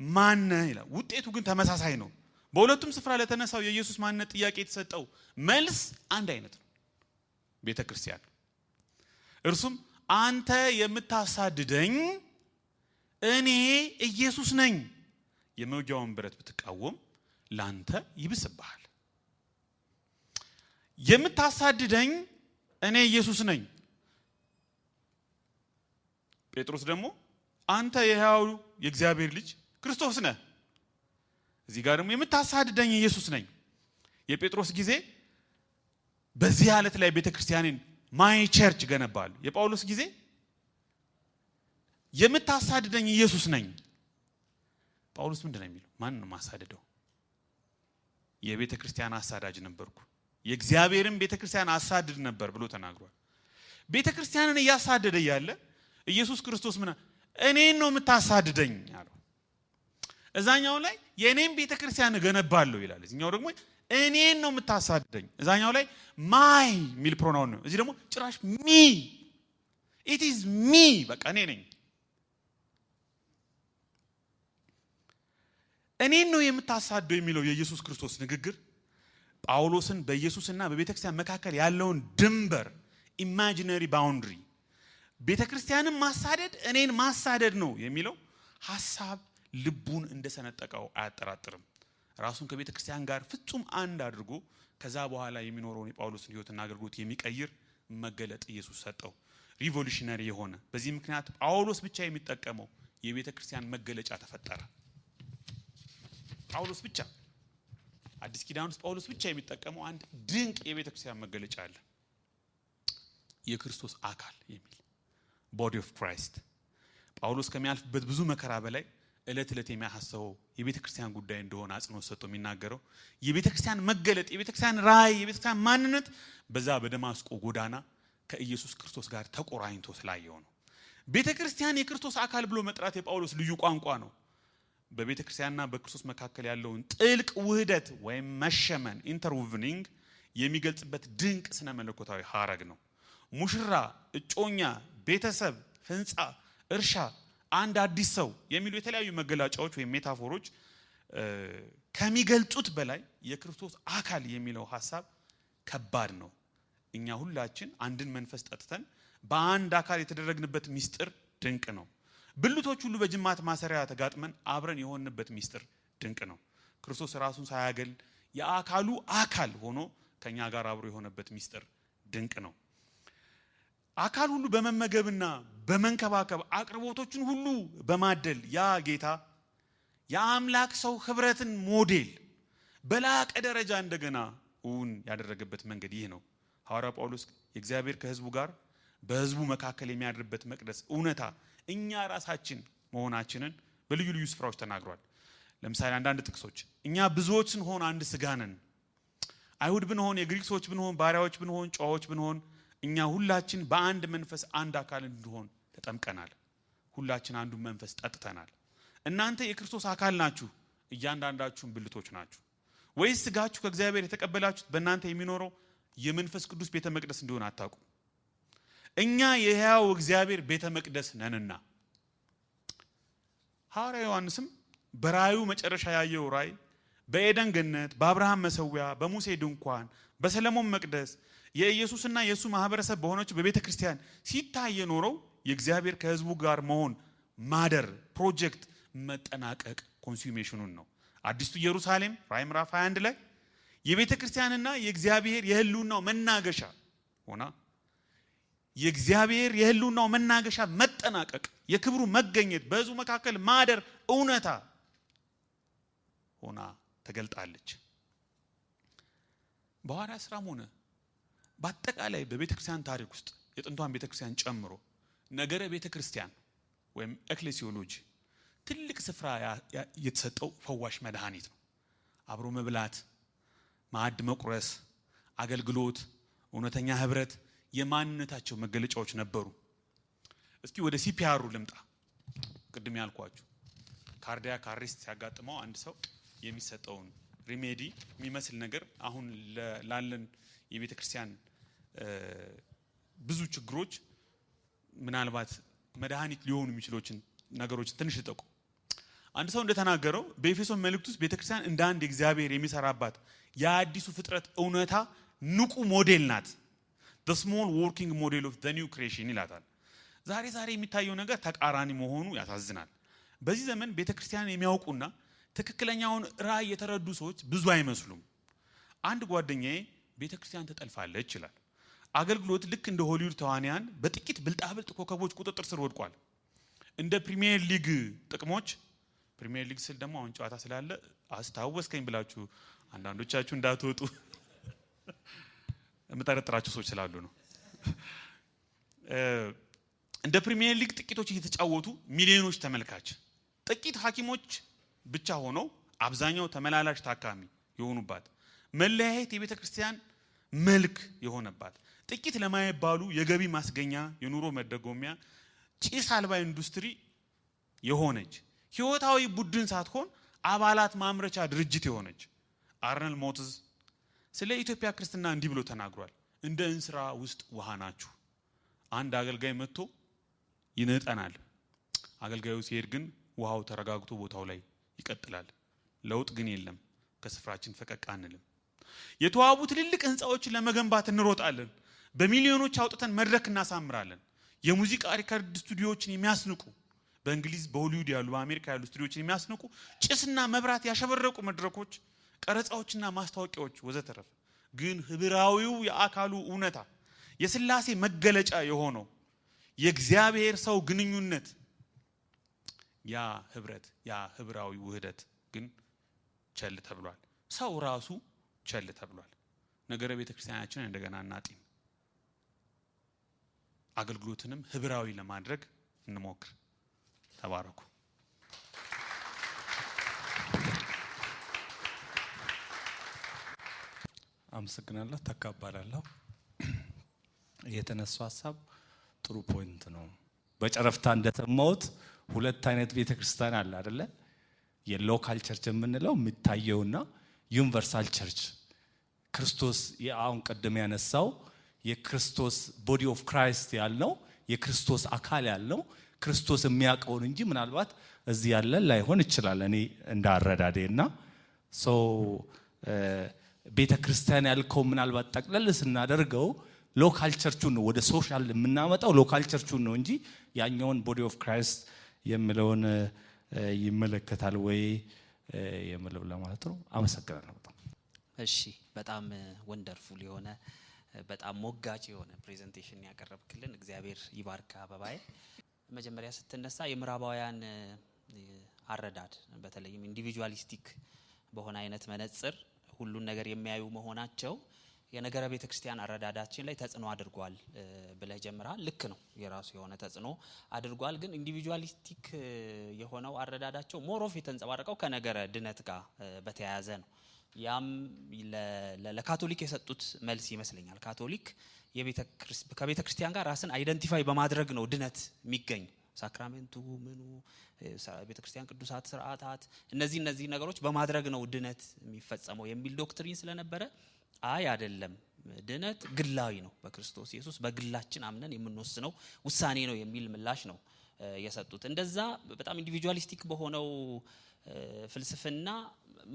ማን ነህ ይላል። ውጤቱ ግን ተመሳሳይ ነው። በሁለቱም ስፍራ ለተነሳው የኢየሱስ ማንነት ጥያቄ የተሰጠው መልስ አንድ አይነት ነው፣ ቤተክርስቲያን። እርሱም አንተ የምታሳድደኝ እኔ ኢየሱስ ነኝ፣ የመውጊያውን ብረት ብትቃወም ላንተ ይብስብሃል። የምታሳድደኝ እኔ ኢየሱስ ነኝ። ጴጥሮስ ደግሞ አንተ የሕያው የእግዚአብሔር ልጅ ክርስቶስ ነህ። እዚህ ጋር ደግሞ የምታሳድደኝ ኢየሱስ ነኝ። የጴጥሮስ ጊዜ በዚህ ዓለት ላይ ቤተክርስቲያንን ማይ ቸርች ገነባሉ። የጳውሎስ ጊዜ የምታሳድደኝ ኢየሱስ ነኝ። ጳውሎስ ምንድነው የሚለው? ማን ነው ማሳደደው? የቤተክርስቲያን አሳዳጅ ነበርኩ፣ የእግዚአብሔርን ቤተክርስቲያን አሳድድ ነበር ብሎ ተናግሯል። ቤተክርስቲያንን እያሳደደ ያለ ኢየሱስ ክርስቶስ ምን እኔን ነው የምታሳድደኝ አለው። እዛኛው ላይ የኔን ቤተክርስቲያን ገነባለሁ ይላል፣ እዚህኛው ደግሞ እኔን ነው የምታሳድደኝ። እዛኛው ላይ ማይ ሚል ፕሮናውን ነው፣ እዚህ ደግሞ ጭራሽ ሚ ኢት ኢዝ ሚ በቃ እኔ ነኝ። እኔን ነው የምታሳደው የሚለው የኢየሱስ ክርስቶስ ንግግር ጳውሎስን በኢየሱስና በቤተክርስቲያን መካከል ያለውን ድንበር ኢማጂነሪ ባውንድሪ ቤተክርስቲያንን ማሳደድ እኔን ማሳደድ ነው የሚለው ሐሳብ ልቡን እንደሰነጠቀው አያጠራጥርም። ራሱን ከቤተክርስቲያን ጋር ፍጹም አንድ አድርጎ ከዛ በኋላ የሚኖረውን የጳውሎስን ሕይወትና አገልግሎት የሚቀይር መገለጥ ኢየሱስ ሰጠው፣ ሪቮሉሽነሪ የሆነ። በዚህ ምክንያት ጳውሎስ ብቻ የሚጠቀመው የቤተክርስቲያን መገለጫ ተፈጠረ። ጳውሎስ ብቻ አዲስ ኪዳን ውስጥ ጳውሎስ ብቻ የሚጠቀመው አንድ ድንቅ የቤተክርስቲያን መገለጫ አለ። የክርስቶስ አካል የሚል ቦዲ ኦፍ ክራይስት። ጳውሎስ ከሚያልፍበት ብዙ መከራ በላይ እለት እለት የሚያሐሰበው የቤተክርስቲያን ጉዳይ እንደሆነ አጽንኦት ሰጥቶ የሚናገረው የቤተክርስቲያን መገለጥ፣ የቤተክርስቲያን ራእይ፣ የቤተክርስቲያን ማንነት በዛ በደማስቆ ጎዳና ከኢየሱስ ክርስቶስ ጋር ተቆራኝቶ ስላየው ነው። ቤተክርስቲያን የክርስቶስ አካል ብሎ መጥራት የጳውሎስ ልዩ ቋንቋ ነው። በቤተክርስቲያንና በክርስቶስ መካከል ያለውን ጥልቅ ውህደት ወይም መሸመን ኢንተርዊቭኒንግ የሚገልጽበት ድንቅ ስነ መለኮታዊ ሐረግ ነው። ሙሽራ፣ እጮኛ፣ ቤተሰብ፣ ህንፃ፣ እርሻ፣ አንድ አዲስ ሰው የሚሉ የተለያዩ መገለጫዎች ወይም ሜታፎሮች ከሚገልጹት በላይ የክርስቶስ አካል የሚለው ሐሳብ ከባድ ነው። እኛ ሁላችን አንድን መንፈስ ጠጥተን በአንድ አካል የተደረግንበት ሚስጥር ድንቅ ነው። ብልቶች ሁሉ በጅማት ማሰሪያ ተጋጥመን አብረን የሆንበት ሚስጥር ድንቅ ነው። ክርስቶስ ራሱን ሳያገል የአካሉ አካል ሆኖ ከኛ ጋር አብሮ የሆነበት ሚስጥር ድንቅ ነው። አካል ሁሉ በመመገብና በመንከባከብ አቅርቦቶችን ሁሉ በማደል ያ ጌታ የአምላክ ሰው ህብረትን ሞዴል በላቀ ደረጃ እንደገና እውን ያደረገበት መንገድ ይህ ነው። ሐዋርያው ጳውሎስ የእግዚአብሔር ከህዝቡ ጋር በህዝቡ መካከል የሚያድርበት መቅደስ እውነታ እኛ ራሳችን መሆናችንን በልዩ ልዩ ስፍራዎች ተናግሯል። ለምሳሌ አንዳንድ ጥቅሶች እኛ ብዙዎች ስንሆን አንድ ስጋ ነን። አይሁድ ብንሆን፣ የግሪክ ሰዎች ብንሆን፣ ባሪያዎች ብንሆን፣ ጨዋዎች ብንሆን እኛ ሁላችን በአንድ መንፈስ አንድ አካል እንድንሆን ተጠምቀናል። ሁላችን አንዱ መንፈስ ጠጥተናል። እናንተ የክርስቶስ አካል ናችሁ፣ እያንዳንዳችሁም ብልቶች ናችሁ። ወይስ ስጋችሁ ከእግዚአብሔር የተቀበላችሁት በእናንተ የሚኖረው የመንፈስ ቅዱስ ቤተ መቅደስ እንደሆነ አታውቁ? እኛ የሕያው እግዚአብሔር ቤተ መቅደስ ነንና። ሐዋርያው ዮሐንስም በራእዩ መጨረሻ ያየው ራእይ በኤደን ገነት፣ በአብርሃም መሰዊያ፣ በሙሴ ድንኳን፣ በሰለሞን መቅደስ የኢየሱስና የእሱ ማህበረሰብ በሆነችው በቤተ ክርስቲያን ሲታይ የኖረው የእግዚአብሔር ከህዝቡ ጋር መሆን ማደር ፕሮጀክት መጠናቀቅ ኮንሱሜሽኑን ነው። አዲስቱ ኢየሩሳሌም ራእይ ምዕራፍ 21 ላይ የቤተ ክርስቲያንና የእግዚአብሔር የህልውናው መናገሻ ሆና የእግዚአብሔር የህልውናው መናገሻ መጠናቀቅ፣ የክብሩ መገኘት፣ በህዝቡ መካከል ማደር እውነታ ሆና ተገልጣለች። በሐዋርያት ሥራም ሆነ በአጠቃላይ በቤተክርስቲያን ታሪክ ውስጥ የጥንቷን ቤተክርስቲያን ጨምሮ ነገረ ቤተክርስቲያን ወይም ኤክሌሲዮሎጂ ትልቅ ስፍራ የተሰጠው ፈዋሽ መድኃኒት ነው። አብሮ መብላት፣ ማዕድ መቁረስ፣ አገልግሎት፣ እውነተኛ ህብረት የማንነታቸው መገለጫዎች ነበሩ። እስኪ ወደ ሲፒአሩ ልምጣ። ቅድም ያልኳችሁ ካርዲያክ አሬስት ሲያጋጥመው አንድ ሰው የሚሰጠውን ሪሜዲ የሚመስል ነገር አሁን ላለን የቤተ ክርስቲያን ብዙ ችግሮች ምናልባት መድኃኒት ሊሆኑ የሚችሉትን ነገሮች ትንሽ ልጠቁ። አንድ ሰው እንደተናገረው በኤፌሶን መልእክት ውስጥ ቤተክርስቲያን እንደ አንድ እግዚአብሔር የሚሰራባት የአዲሱ ፍጥረት እውነታ ንቁ ሞዴል ናት። the small working model of the new creation ይላታል። ዛሬ የሚታየው ነገር ተቃራኒ መሆኑ ያሳዝናል። በዚህ ዘመን ቤተክርስቲያን የሚያውቁና ትክክለኛውን ራእይ የተረዱ ሰዎች ብዙ አይመስሉም። አንድ ጓደኛዬ ቤተክርስቲያን ተጠልፋለች ይላል። አገልግሎት ልክ እንደ ሆሊውድ ተዋንያን በጥቂት ብልጣብልጥ ኮከቦች ቁጥጥር ስር ወድቋል። እንደ ፕሪሚየር ሊግ ጥቅሞች፣ ፕሪሚየር ሊግ ስል ደግሞ አሁን ጨዋታ ስላለ አስታወስከኝ ብላችሁ አንዳንዶቻችሁ እንዳትወጡ የምጠረጥራችሁ ሰዎች ስላሉ ነው። እንደ ፕሪሚየር ሊግ ጥቂቶች እየተጫወቱ ሚሊዮኖች ተመልካች፣ ጥቂት ሐኪሞች ብቻ ሆነው አብዛኛው ተመላላሽ ታካሚ የሆኑባት፣ መለያየት የቤተ ክርስቲያን መልክ የሆነባት፣ ጥቂት ለማይባሉ የገቢ ማስገኛ የኑሮ መደጎሚያ ጭስ አልባ ኢንዱስትሪ የሆነች ህይወታዊ ቡድን ሳትሆን አባላት ማምረቻ ድርጅት የሆነች አርነል ሞትዝ ስለ ኢትዮጵያ ክርስትና እንዲህ ብሎ ተናግሯል። እንደ እንስራ ውስጥ ውሃ ናችሁ። አንድ አገልጋይ መጥቶ ይነጠናል። አገልጋዩ ሲሄድ ግን ውሃው ተረጋግቶ ቦታው ላይ ይቀጥላል። ለውጥ ግን የለም። ከስፍራችን ፈቀቅ አንልም። የተዋቡ ትልልቅ ህንጻዎችን ለመገንባት እንሮጣለን። በሚሊዮኖች አውጥተን መድረክ እናሳምራለን። የሙዚቃ ሪከርድ ስቱዲዮዎችን የሚያስንቁ በእንግሊዝ በሆሊውድ ያሉ በአሜሪካ ያሉ ስቱዲዮዎችን የሚያስንቁ ጭስና መብራት ያሸበረቁ መድረኮች፣ ቀረጻዎችና ማስታወቂያዎች ወዘተረፈ። ግን ህብራዊው የአካሉ እውነታ የሥላሴ መገለጫ የሆነው የእግዚአብሔር ሰው ግንኙነት ያ ህብረት ያ ህብራዊ ውህደት ግን ቸል ተብሏል። ሰው ራሱ ቸል ተብሏል። ነገረ ቤተክርስቲያናችንን እንደገና እናጢን። አገልግሎትንም ህብራዊ ለማድረግ እንሞክር። ተባረኩ። አመሰግናለሁ። ተካባላለሁ። የተነሳው ሐሳብ ጥሩ ፖይንት ነው። በጨረፍታ እንደተማውት ሁለት አይነት ቤተክርስቲያን አለ አይደለ? የሎካል ቸርች የምንለው የሚታየውና ዩኒቨርሳል ቸርች ክርስቶስ አሁን ቀደም ያነሳው የክርስቶስ ቦዲ ኦፍ ክራይስት ያልነው የክርስቶስ አካል ያልነው ክርስቶስ የሚያውቀውን እንጂ ምናልባት እዚህ ያለ ላይሆን ይችላል። እኔ እንዳረዳዴና ቤተክርስቲያን ያልከው ምናልባት ጠቅለል ስናደርገው ሎካል ቸርቹን ነው ወደ ሶሻል የምናመጣው ሎካል ቸርቹን ነው እንጂ ያኛውን ቦዲ ኦፍ ክራይስት የሚለውን ይመለከታል ወይ የምለው ለማለት ነው። አመሰግናለሁ በጣም። እሺ በጣም ወንደርፉል የሆነ በጣም ሞጋጭ የሆነ ፕሬዘንቴሽን ያቀረብክልን እግዚአብሔር ይባርክ። አበባዬ መጀመሪያ ስትነሳ የምራባውያን አረዳድ በተለይም ኢንዲቪጁዋሊስቲክ በሆነ አይነት መነጽር ሁሉን ነገር የሚያዩ መሆናቸው የነገረ ቤተክርስቲያን አረዳዳችን ላይ ተጽዕኖ አድርጓል ብለህ ጀምራል። ልክ ነው፣ የራሱ የሆነ ተጽዕኖ አድርጓል። ግን ኢንዲቪጁዋሊስቲክ የሆነው አረዳዳቸው ሞሮፍ የተንጸባረቀው ከነገረ ድነት ጋር በተያያዘ ነው። ያም ለካቶሊክ የሰጡት መልስ ይመስለኛል። ካቶሊክ ከቤተክርስቲያን ጋር ራስን አይደንቲፋይ በማድረግ ነው ድነት የሚገኝ። ሳክራሜንቱ ምኑ ቤተክርስቲያን ቅዱሳት ስርዓታት እነዚህ ነገሮች በማድረግ ነው ድነት የሚፈጸመው የሚል ዶክትሪን ስለነበረ አይ አይደለም፣ ድነት ግላዊ ነው፣ በክርስቶስ ኢየሱስ በግላችን አምነን የምንወስነው ውሳኔ ነው የሚል ምላሽ ነው የሰጡት። እንደዛ በጣም ኢንዲቪጁዋሊስቲክ በሆነው ፍልስፍና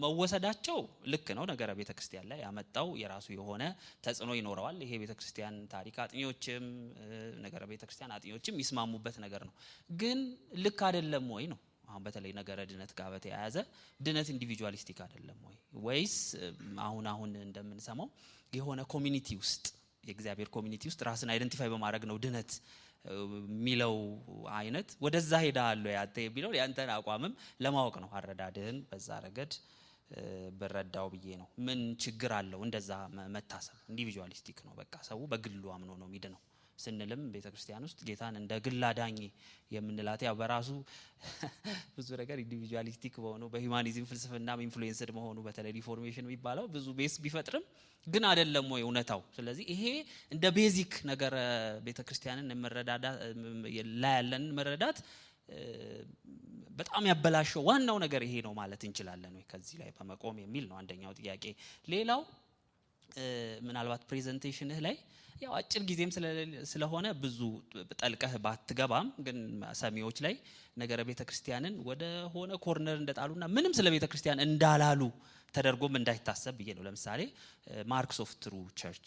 መወሰዳቸው ልክ ነው። ነገረ ቤተክርስቲያን ላይ ያመጣው የራሱ የሆነ ተጽዕኖ ይኖረዋል። ይሄ ቤተክርስቲያን ታሪክ አጥኚዎችም ነገረ ቤተክርስቲያን አጥኚዎችም ይስማሙበት ነገር ነው። ግን ልክ አይደለም ወይ ነው አሁን በተለይ ነገረ ድነት ጋር በተያያዘ ድነት ኢንዲቪጁዋሊስቲክ አይደለም ወይ ወይስ አሁን እንደምንሰማው የሆነ ኮሚኒቲ ውስጥ የእግዚአብሔር ኮሚኒቲ ውስጥ ራስን አይደንቲፋይ በማድረግ ነው ድነት ሚለው አይነት ወደዛ ሄዳሉ ያንተ የሚለው ያንተን አቋምም ለማወቅ ነው። አረዳድህን በዛ ረገድ በረዳው ብዬ ነው። ምን ችግር አለው እንደዛ መታሰብ? ኢንዲቪጁዋሊስቲክ ነው፣ በቃ ሰው በግሉ አምኖ ነው የሚድነው ስንልም ቤተክርስቲያን ውስጥ ጌታን እንደ ግል አዳኝ የምንላት ያው በራሱ ብዙ ነገር ኢንዲቪጁዋሊስቲክ በሆነው በሂዩማኒዝም ፍልስፍናም ኢንፍሉዌንስድ መሆኑ በተለይ ሪፎርሜሽን የሚባለው ብዙ ቤስ ቢፈጥርም ግን አይደለም ወይ እውነታው? ስለዚህ ይሄ እንደ ቤዚክ ነገር ቤተክርስቲያንን መረዳዳ ላይ ያለን መረዳት በጣም ያበላሸው ዋናው ነገር ይሄ ነው ማለት እንችላለን ወይ ከዚህ ላይ በመቆም የሚል ነው አንደኛው ጥያቄ። ሌላው ምናልባት ፕሬዘንቴሽንህ ላይ ያው አጭር ጊዜም ስለሆነ ብዙ ጠልቀህ ባትገባም ግን ሰሚዎች ላይ ነገረ ቤተክርስቲያንን ወደ ሆነ ኮርነር እንደጣሉና ምንም ስለ ቤተክርስቲያን እንዳላሉ ተደርጎም እንዳይታሰብ ብዬ ነው። ለምሳሌ ማርክስ ኦፍ ትሩ ቸርች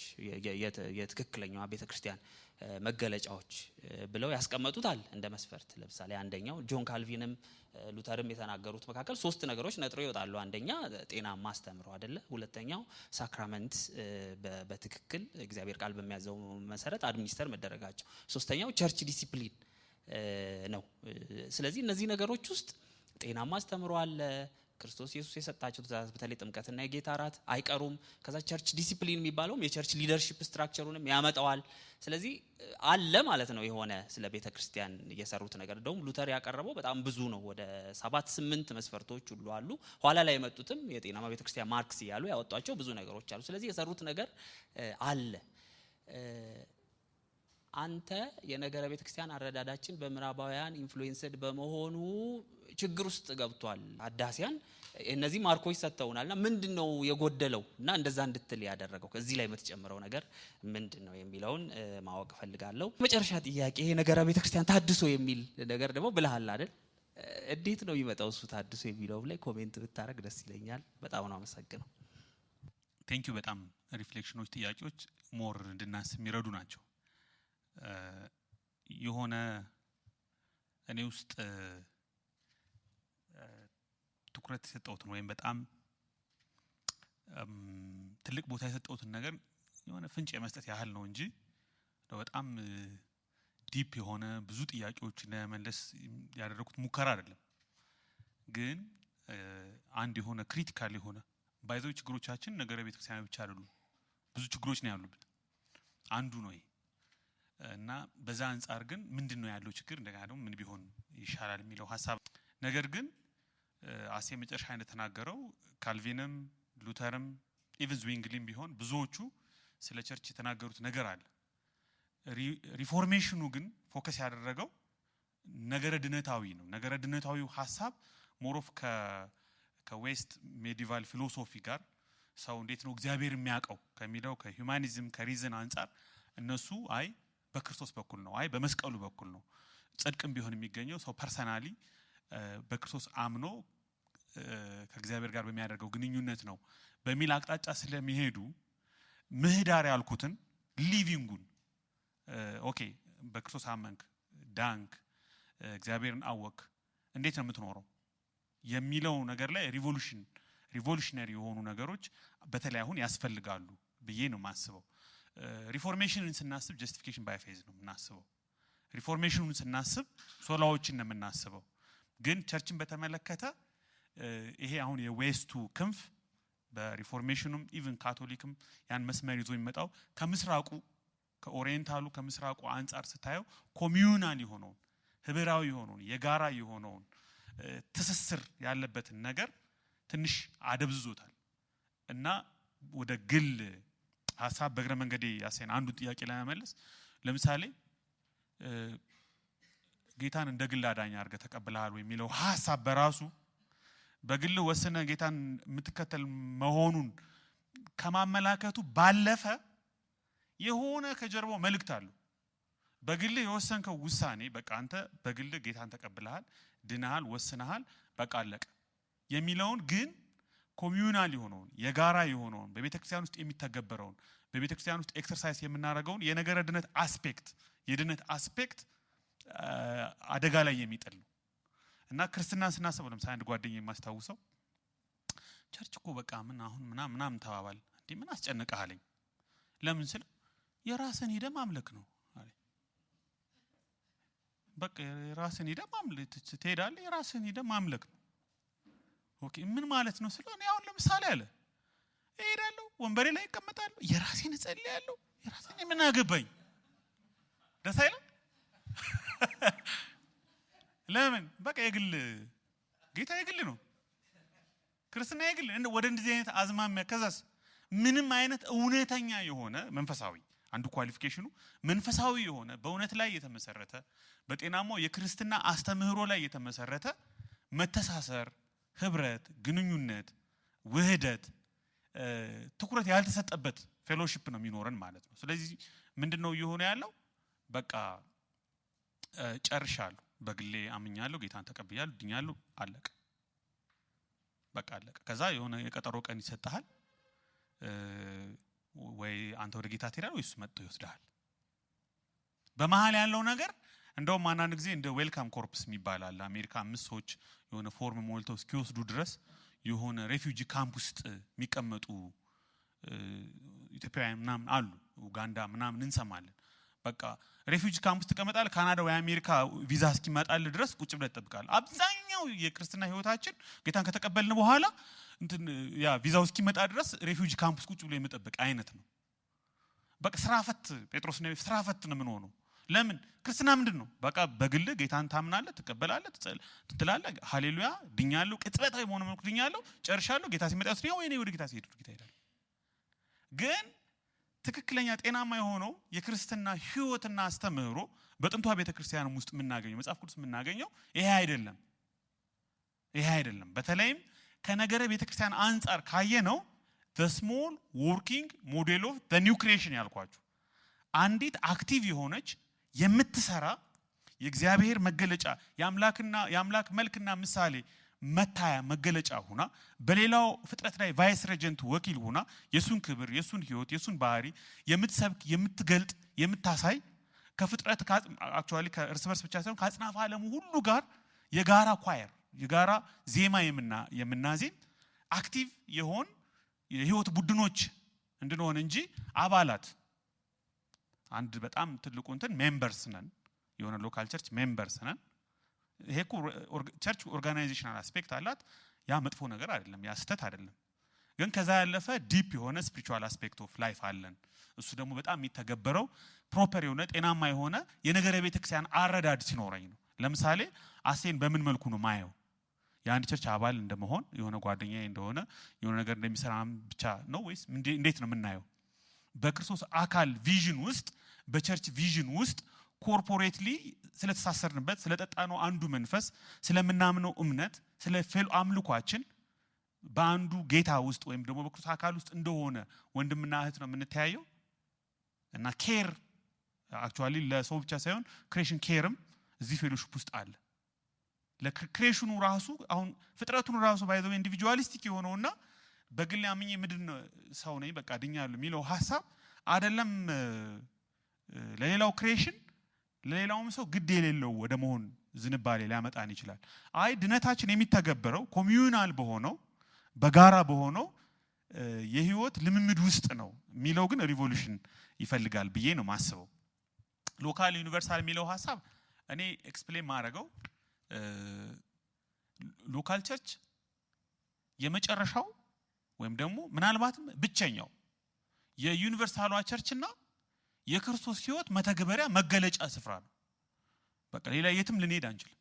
የትክክለኛዋ ቤተክርስቲያን መገለጫዎች ብለው ያስቀመጡታል እንደ መስፈርት። ለምሳሌ አንደኛው ጆን ካልቪንም ሉተርም የተናገሩት መካከል ሶስት ነገሮች ነጥሮ ይወጣሉ። አንደኛ ጤናማ አስተምሮ አይደለ፣ ሁለተኛው ሳክራመንት በትክክል እግዚአብሔር ቃል በሚያዘው መሰረት አድሚኒስተር መደረጋቸው፣ ሶስተኛው ቸርች ዲሲፕሊን ነው። ስለዚህ እነዚህ ነገሮች ውስጥ ጤናማ አስተምሮ አለ፣ ክርስቶስ ኢየሱስ የሰጣቸው ትእዛዛት በተለይ ጥምቀትና የጌታ እራት አይቀሩም። ከዛ ቸርች ዲሲፕሊን የሚባለውም የቸርች ሊደርሺፕ ስትራክቸሩንም ያመጣዋል። ስለዚህ አለ ማለት ነው የሆነ ስለ ቤተክርስቲያን የሰሩት ነገር። እንደውም ሉተር ያቀረበው በጣም ብዙ ነው፣ ወደ 7-8 መስፈርቶች ሁሉ አሉ። ኋላ ላይ የመጡትም የጤናማ ቤተክርስቲያን ማርክስ እያሉ ያወጧቸው ብዙ ነገሮች አሉ። ስለዚህ የሰሩት ነገር አለ። አንተ የነገረ ቤተክርስቲያን አረዳዳችን በምዕራባውያን ኢንፍሉዌንስድ በመሆኑ ችግር ውስጥ ገብቷል። አዳሲያን እነዚህ ማርኮች ሰጥተውናልና ምንድነው የጎደለው እና እንደዛ እንድትል ያደረገው ከዚህ ላይ የምትጨምረው ነገር ምንድነው የሚለውን ማወቅ ፈልጋለሁ። መጨረሻ ጥያቄ ይሄ ነገረ ቤተክርስቲያን ታድሶ የሚል ነገር ደግሞ ብለሃል አይደል? እንዴት ነው የሚመጣው እሱ ታድሶ የሚለው ላይ ኮሜንት ብታረግ ደስ ይለኛል። በጣም ነው አመሰግነው። ቴንኪዩ በጣም ሪፍሌክሽኖች ጥያቄዎች ሞር እንድናስብ የሚረዱ ናቸው። የሆነ እኔ ውስጥ ትኩረት የሰጠሁት ነው ወይም በጣም ትልቅ ቦታ የሰጠሁትን ነገር የሆነ ፍንጭ የመስጠት ያህል ነው እንጂ በጣም ዲፕ የሆነ ብዙ ጥያቄዎች ለመመለስ ያደረኩት ሙከራ አይደለም። ግን አንድ የሆነ ክሪቲካል የሆነ ባይዘው ችግሮቻችን ነገረ ቤተክርስቲያን ብቻ አይደሉም፣ ብዙ ችግሮች ነው ያሉብን። አንዱ ነው ይሄ እና በዛ አንፃር ግን ምንድነው ያለው ችግር እንደገና ደግሞ ምን ቢሆን ይሻላል የሚለው ሐሳብ ነገር ግን አሴ መጨረሻ እንደተናገረው ካልቪንም ሉተርም ኢቭን ዝዊንግሊም ቢሆን ብዙዎቹ ስለ ቸርች የተናገሩት ነገር አለ። ሪፎርሜሽኑ ግን ፎከስ ያደረገው ነገረ ድነታዊ ነው። ነገረ ድነታዊው ሐሳብ ሞሮፍ ከዌስት ሜዲቫል ፊሎሶፊ ጋር ሰው እንዴት ነው እግዚአብሔር የሚያውቀው ከሚለው ከሂዩማኒዝም ከሪዝን አንፃር እነሱ አይ በክርስቶስ በኩል ነው፣ አይ በመስቀሉ በኩል ነው ጽድቅም ቢሆን የሚገኘው ሰው ፐርሰናሊ በክርስቶስ አምኖ ከእግዚአብሔር ጋር በሚያደርገው ግንኙነት ነው በሚል አቅጣጫ ስለሚሄዱ ምህዳር ያልኩትን ሊቪንጉን ኦኬ በክርስቶስ አመንክ ዳንክ እግዚአብሔርን አወክ እንዴት ነው የምትኖረው የሚለው ነገር ላይ ሪቮሉሽነሪ የሆኑ ነገሮች በተለይ አሁን ያስፈልጋሉ ብዬ ነው የማስበው። ሪፎርሜሽንን ስናስብ ጀስቲፊኬሽን ባይ ፌዝ ነው የምናስበው። ሪፎርሜሽኑን ስናስብ ሶላዎችን ነው የምናስበው። ግን ቸርችን በተመለከተ ይሄ አሁን የዌስቱ ክንፍ በሪፎርሜሽኑም ኢቭን ካቶሊክም ያን መስመር ይዞ የሚመጣው ከምስራቁ ከኦሪየንታሉ ከምስራቁ አንፃር ስታየው ኮሚዩናል የሆነውን ህብራዊ የሆነውን የጋራ የሆነውን ትስስር ያለበትን ነገር ትንሽ አደብዝዞታል እና ወደ ግል ሐሳብ በእግረ መንገዴ ያሰን አንዱ ጥያቄ ላይ መመለስ ለምሳሌ ጌታን እንደ ግል አዳኝ አድርገህ ተቀብለሃል ወይ የሚለው ሐሳብ በራሱ በግል ወሰነ ጌታን የምትከተል መሆኑን ከማመላከቱ ባለፈ የሆነ ከጀርባው መልእክት አለው። በግል የወሰንከው ውሳኔ በቃ አንተ በግል ጌታን ተቀብለሃል፣ ድነሃል፣ ወስነሃል፣ በቃ አለቀ የሚለውን ግን ኮሚዩናል የሆነውን የጋራ የሆነውን በቤተክርስቲያን ውስጥ የሚተገበረውን በቤተክርስቲያን ውስጥ ኤክሰርሳይዝ የምናደርገውን የነገረ ድነት አስፔክት የድነት አስፔክት አደጋ ላይ የሚጥል ነው እና ክርስትናን ስናስበው ለምሳሌ አንድ ጓደኛዬ የማስታውሰው ቸርች እኮ በቃ ምን አሁን ምናምን ተባባል እንዴ ምን አስጨነቀህ አለኝ። ለምን ስለ የራስን ሄደ ማምለክ ነው አለ። በቃ የራስን ሄደ ማምለክ ትሄዳለህ፣ የራስን ሄደ ማምለክ ነው። ኦኬ ምን ማለት ነው ስለ እኔ አሁን ለምሳሌ አለ እሄዳለሁ፣ ወንበሬ ላይ እቀመጣለሁ፣ የራሴን እጸልያለሁ፣ የራሴን ምን አገባኝ ደስ አይልም? ለምን በቃ የግል ጌታ የግል ነው፣ ክርስትና የግል ወደ እንደዚህ አይነት አዝማሚያ ከዛስ ምንም አይነት እውነተኛ የሆነ መንፈሳዊ አንዱ ኳሊፊኬሽኑ መንፈሳዊ የሆነ በእውነት ላይ የተመሰረተ በጤናማው የክርስትና አስተምህሮ ላይ የተመሰረተ መተሳሰር፣ ህብረት፣ ግንኙነት፣ ውህደት ትኩረት ያልተሰጠበት ፌሎሺፕ ነው የሚኖረን ማለት ነው። ስለዚህ ምንድነው እየሆነ ያለው? በቃ ጨርሻለሁ፣ በግሌ አምኛለሁ፣ ጌታን ተቀብያለሁ፣ ድኛለሁ፣ አለቀ፣ በቃ አለቀ። ከዛ የሆነ የቀጠሮ ቀን ይሰጣል ወይ አንተ ወደ ጌታ ትሄዳለህ ወይ እሱ መጥቶ ይወስዳል። በመሃል ያለው ነገር እንደውም አንዳንድ ጊዜ እንደ ዌልካም ኮርፕስ የሚባል አለ። አሜሪካ 5 ሰዎች የሆነ ፎርም ሞልተው እስኪወስዱ ድረስ የሆነ ሬፊውጂ ካምፕ ውስጥ የሚቀመጡ ኢትዮጵያውያን ምናምን አሉ፣ ኡጋንዳ ምናምን እንሰማለን። በቃ ሬፊውጂ ካምፕ ውስጥ ተቀመጣለህ፣ ካናዳ ወይ አሜሪካ ቪዛ እስኪመጣልህ ድረስ ቁጭ ብለህ ትጠብቃለህ። አብዛኛው የክርስትና ህይወታችን ጌታን ከተቀበልን በኋላ ያ ቪዛው እስኪመጣ ድረስ ሬፊውጂ ካምፕ ውስጥ ቁጭ ብሎ የመጠበቅ አይነት ነው። በቃ ስራፈት ጴጥሮስ ነው ስራፈት ነው የምንሆነው። ለምን? ክርስትና ምንድን ነው? በቃ በግል ጌታን ታምናለህ፣ ትቀበላለህ፣ ትላለህ፣ ሃሌሉያ ድኛለሁ፣ ቅጽበታዊ በሆነ መልኩ ድኛለሁ፣ ጨርሻለሁ፣ ጌታ ሲመጣ ነው ወይ ወደ ጌታ ሲሄድ ጌታ ይላል። ግን ትክክለኛ ጤናማ የሆነው የክርስትና ህይወትና አስተምህሮ በጥንቷ ቤተክርስቲያንም ውስጥ የምናገኘው መጽሐፍ ቅዱስ የምናገኘው ይሄ አይደለም። በተለይም ከነገረ ቤተክርስቲያን አንፃር ካየነው the small working model of the new creation ያልኳችሁ አንዲት አክቲቭ የሆነች የምትሰራ የእግዚአብሔር መገለጫ የአምላክ መልክና ምሳሌ መታያ መገለጫ ሆና በሌላው ፍጥረት ላይ ቫይስ ሬጀንት ወኪል ሆና የሱን ክብር የሱን ህይወት የሱን ባህሪ የምትሰብክ የምትገልጥ የምታሳይ ከፍጥረት አክቹአሊ ከእርስ በርስ ብቻ ሳይሆን ከአጽናፈ ዓለሙ ሁሉ ጋር የጋራ ኳየር የጋራ ዜማ የምናዜም አክቲቭ የሆን የህይወት ቡድኖች እንድንሆን እንጂ አባላት አንድ በጣም ትልቁ እንትን ሜምበርስ ነን የሆነ ሎካል ቸርች ሜምበርስ ነን። ይሄ እኮ ቸርች ኦርጋናይዜሽናል አስፔክት አላት። ያ መጥፎ ነገር አይደለም፣ ያ ስህተት አይደለም። ግን ከዛ ያለፈ ዲፕ የሆነ ስፒሪቹዋል አስፔክት ኦፍ ላይፍ አለን። እሱ ደግሞ በጣም የሚተገበረው ፕሮፐር የሆነ ጤናማ የሆነ የነገረ ቤተክርስቲያን አረዳድ ሲኖረኝ ነው። ለምሳሌ አሴን በምን መልኩ ነው ማየው? የአንድ ቸርች አባል እንደመሆን የሆነ ጓደኛዬ እንደሆነ የሆነ ነገር እንደሚሰራ ብቻ ነው ወይስ እንዴት ነው የምናየው? በክርስቶስ አካል ቪዥን ውስጥ በቸርች ቪዥን ውስጥ ኮርፖሬትሊ ስለተሳሰርንበት ስለጠጣነው አንዱ መንፈስ ስለምናምነው እምነት ስለ ፌሎ አምልኳችን በአንዱ ጌታ ውስጥ ወይም ደግሞ በክርስቶስ አካል ውስጥ እንደሆነ ወንድምና እህት ነው የምንተያየው። እና ኬር አክቹአሊ ለሰው ብቻ ሳይሆን ክሬሽን ኬርም እዚህ ፌሎሺፕ ውስጥ አለ። ለክሬሽኑ ራሱ አሁን ፍጥረቱን ራሱ ባይዘው ኢንዲቪጁዋሊስቲክ የሆነውና በግል ያምኜ ምድን ሰው ነኝ በቃ ድኛለሁ የሚለው ሐሳብ አይደለም። ለሌላው ክሬሽን ለሌላውም ሰው ግድ የሌለው ወደ መሆን ዝንባሌ ሊያመጣን ይችላል። አይ ድነታችን የሚተገበረው ኮሚዩናል በሆነው በጋራ በሆነው የህይወት ልምምድ ውስጥ ነው የሚለው ግን ሪቮሉሽን ይፈልጋል ብዬ ነው ማስበው። ሎካል ዩኒቨርሳል የሚለው ሐሳብ እኔ ኤክስፕሌን ማድረገው ሎካል ቸርች የመጨረሻው ወይም ደግሞ ምናልባትም ብቸኛው የዩኒቨርሳሏ ቸርችና የክርስቶስ ህይወት መተግበሪያ መገለጫ ስፍራ ነው። በቃ ሌላ የትም ልንሄድ አንችልም።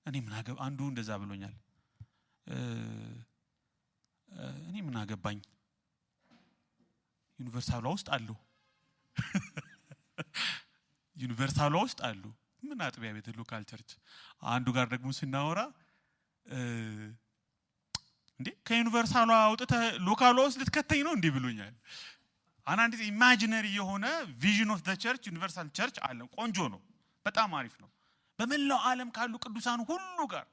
እኔ አንዱ እንደዛ ብሎኛል። እኔ ምን አገባኝ ዩኒቨርሳሏ ውስጥ አሉ ዩኒቨርሳሏ ውስጥ አሉ ምን አጥቢያ ቤተ ሎካል ቸርች። አንዱ ጋር ደግሞ ስናወራ እንዴ ከዩኒቨርሳሏ አውጥተህ ሎካሏ ውስጥ ልትከተኝ ነው እንዴ ብሎኛል። አንዳንድ ኢማጂነሪ የሆነ ቪዥን ኦፍ ዘ ቸርች ዩኒቨርሳል ቸርች አለ። ቆንጆ ነው፣ በጣም አሪፍ ነው። በመላው ዓለም ካሉ ቅዱሳን ሁሉ ጋር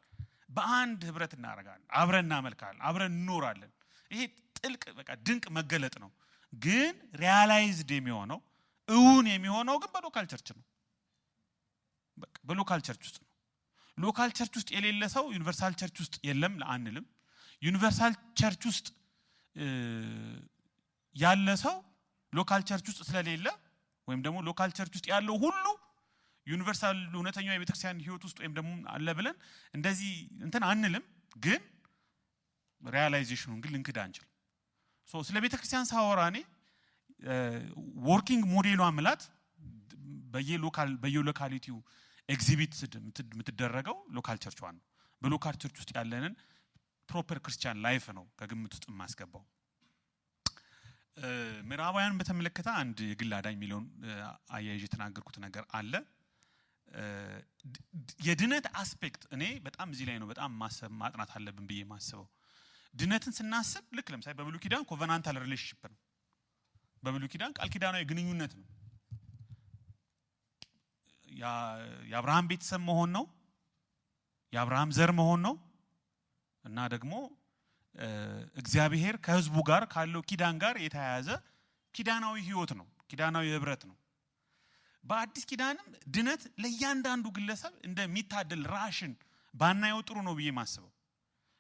በአንድ ህብረት እናደርጋለን፣ አብረን እናመልካለን፣ አብረን እንኖራለን። ይሄ ጥልቅ በቃ ድንቅ መገለጥ ነው። ግን ሪያላይዝድ የሚሆነው እውን የሚሆነው ግን በሎካል ቸርች ነው። በቃ በሎካል ቸርች ውስጥ ነው። ሎካል ቸርች ውስጥ የሌለ ሰው ዩኒቨርሳል ቸርች ውስጥ የለም አንልም። ዩኒቨርሳል ቸርች ውስጥ ያለ ሰው ሎካል ቸርች ውስጥ ስለሌለ ወይም ደግሞ ሎካል ቸርች ውስጥ ያለው ሁሉ ዩኒቨርሳል እውነተኛው የቤተክርስቲያን ህይወት ውስጥ ወይም ደግሞ አለ ብለን እንደዚህ እንትን አንልም። ግን ሪያላይዜሽኑን ግን ልንክድ አንችልም። ስለ ቤተክርስቲያን ሳወራ እኔ ወርኪንግ ሞዴሏ ምላት በየሎካሊቲው ኤግዚቢት የምትደረገው ሎካል ቸርቿን ነው። በሎካል ቸርች ውስጥ ያለንን ፕሮፐር ክርስቲያን ላይፍ ነው ከግምት ውስጥ የማስገባው። ምዕራባውያን በተመለከተ አንድ የግል አዳኝ የሚለውን አያይዤ የተናገርኩት ነገር አለ። የድነት አስፔክት እኔ በጣም እዚህ ላይ ነው በጣም ማጥናት አለብን ብዬ ማስበው። ድነትን ስናስብ ልክ ለምሳሌ በብሉይ ኪዳን ኮቨናንታል ሪሌሽንሺፕ ነው። በብሉይ ኪዳን ቃል ኪዳናዊ ግንኙነት ነው። የአብርሃም ቤተሰብ መሆን ነው፣ የአብርሃም ዘር መሆን ነው እና ደግሞ እግዚአብሔር ከህዝቡ ጋር ካለው ኪዳን ጋር የተያያዘ ኪዳናዊ ህይወት ነው፣ ኪዳናዊ ህብረት ነው። በአዲስ ኪዳንም ድነት ለእያንዳንዱ ግለሰብ እንደሚታደል ራሽን ባናየው ጥሩ ነው ብዬ ማስበው።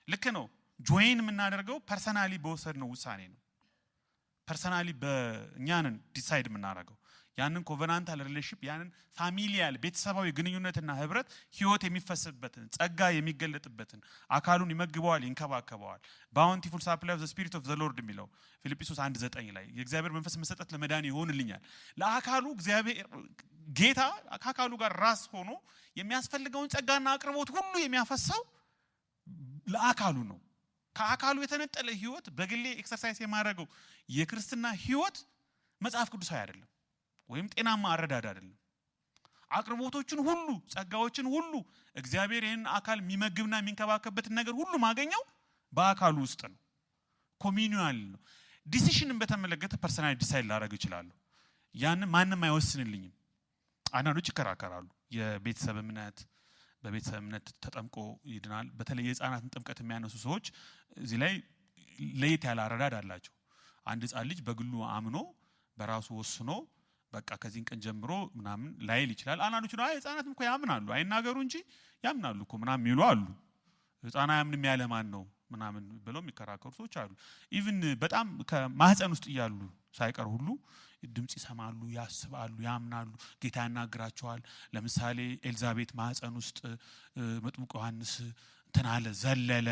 ልክ ነው ጆይን የምናደርገው ፐርሰናሊ በወሰድነው ውሳኔ ነው። ፐርሰናሊ በእኛንን ዲሳይድ የምናደርገው ያንን ኮቨናንታል ሪሌሽንሺፕ ያንን ፋሚሊያል ቤተሰባዊ ግንኙነትና ህብረት ህይወት የሚፈስበትን ጸጋ የሚገለጥበትን አካሉን ይመግበዋል፣ ይንከባከበዋል። ባውንቲፉል ሳፕላይ ኦፍ ዘ ስፒሪት ኦፍ ዘ ሎርድ የሚለው ፊልጵስዩስ 1:9 ላይ የእግዚአብሔር መንፈስ መሰጠት ለመዳን ይሆንልኛል። ለአካሉ እግዚአብሔር ጌታ ከአካሉ ጋር ራስ ሆኖ የሚያስፈልገውን ጸጋና አቅርቦት ሁሉ የሚያፈሰው ለአካሉ ነው። ከአካሉ የተነጠለ ህይወት በግሌ ኤክሰርሳይዝ የማድረገው የክርስትና ህይወት መጽሐፍ ቅዱሳዊ አይደለም ወይም ጤናማ አረዳድ አይደለም። አቅርቦቶችን ሁሉ ጸጋዎችን ሁሉ እግዚአብሔር ይህን አካል የሚመግብና የሚንከባከብበትን ነገር ሁሉ ማገኘው በአካሉ ውስጥ ነው። ኮሚኒዩናል ነው። ዲሲሽንን በተመለከተ ፐርሰናል ዲሳይድ ላደርግ እችላለሁ። ያንን ማንም አይወስንልኝም። አንዳንዶች ይከራከራሉ። የቤተሰብ እምነት በቤተሰብ እምነት ተጠምቆ ይድናል። በተለይ የህፃናትን ጥምቀት የሚያነሱ ሰዎች እዚህ ላይ ለየት ያለ አረዳድ አላቸው። አንድ ህፃን ልጅ በግሉ አምኖ በራሱ ወስኖ በቃ ከዚህን ቀን ጀምሮ ምናምን ላይል ይችላል። አናዶች ነው ህፃናትም እኮ ያምናሉ አይናገሩ እንጂ ያምናሉ እኮ ምናምን ይሉ አሉ። ህፃና ያምንም ያለ ማን ነው ምናምን ብለው የሚከራከሩ ሰዎች አሉ። ኢቭን በጣም ከማህፀን ውስጥ እያሉ ሳይቀር ሁሉ ድምጽ ይሰማሉ፣ ያስባሉ፣ ያምናሉ፣ ጌታ ያናግራቸዋል። ለምሳሌ ኤልዛቤት ማህፀን ውስጥ መጥምቁ ዮሐንስ ተናለ ዘለለ፣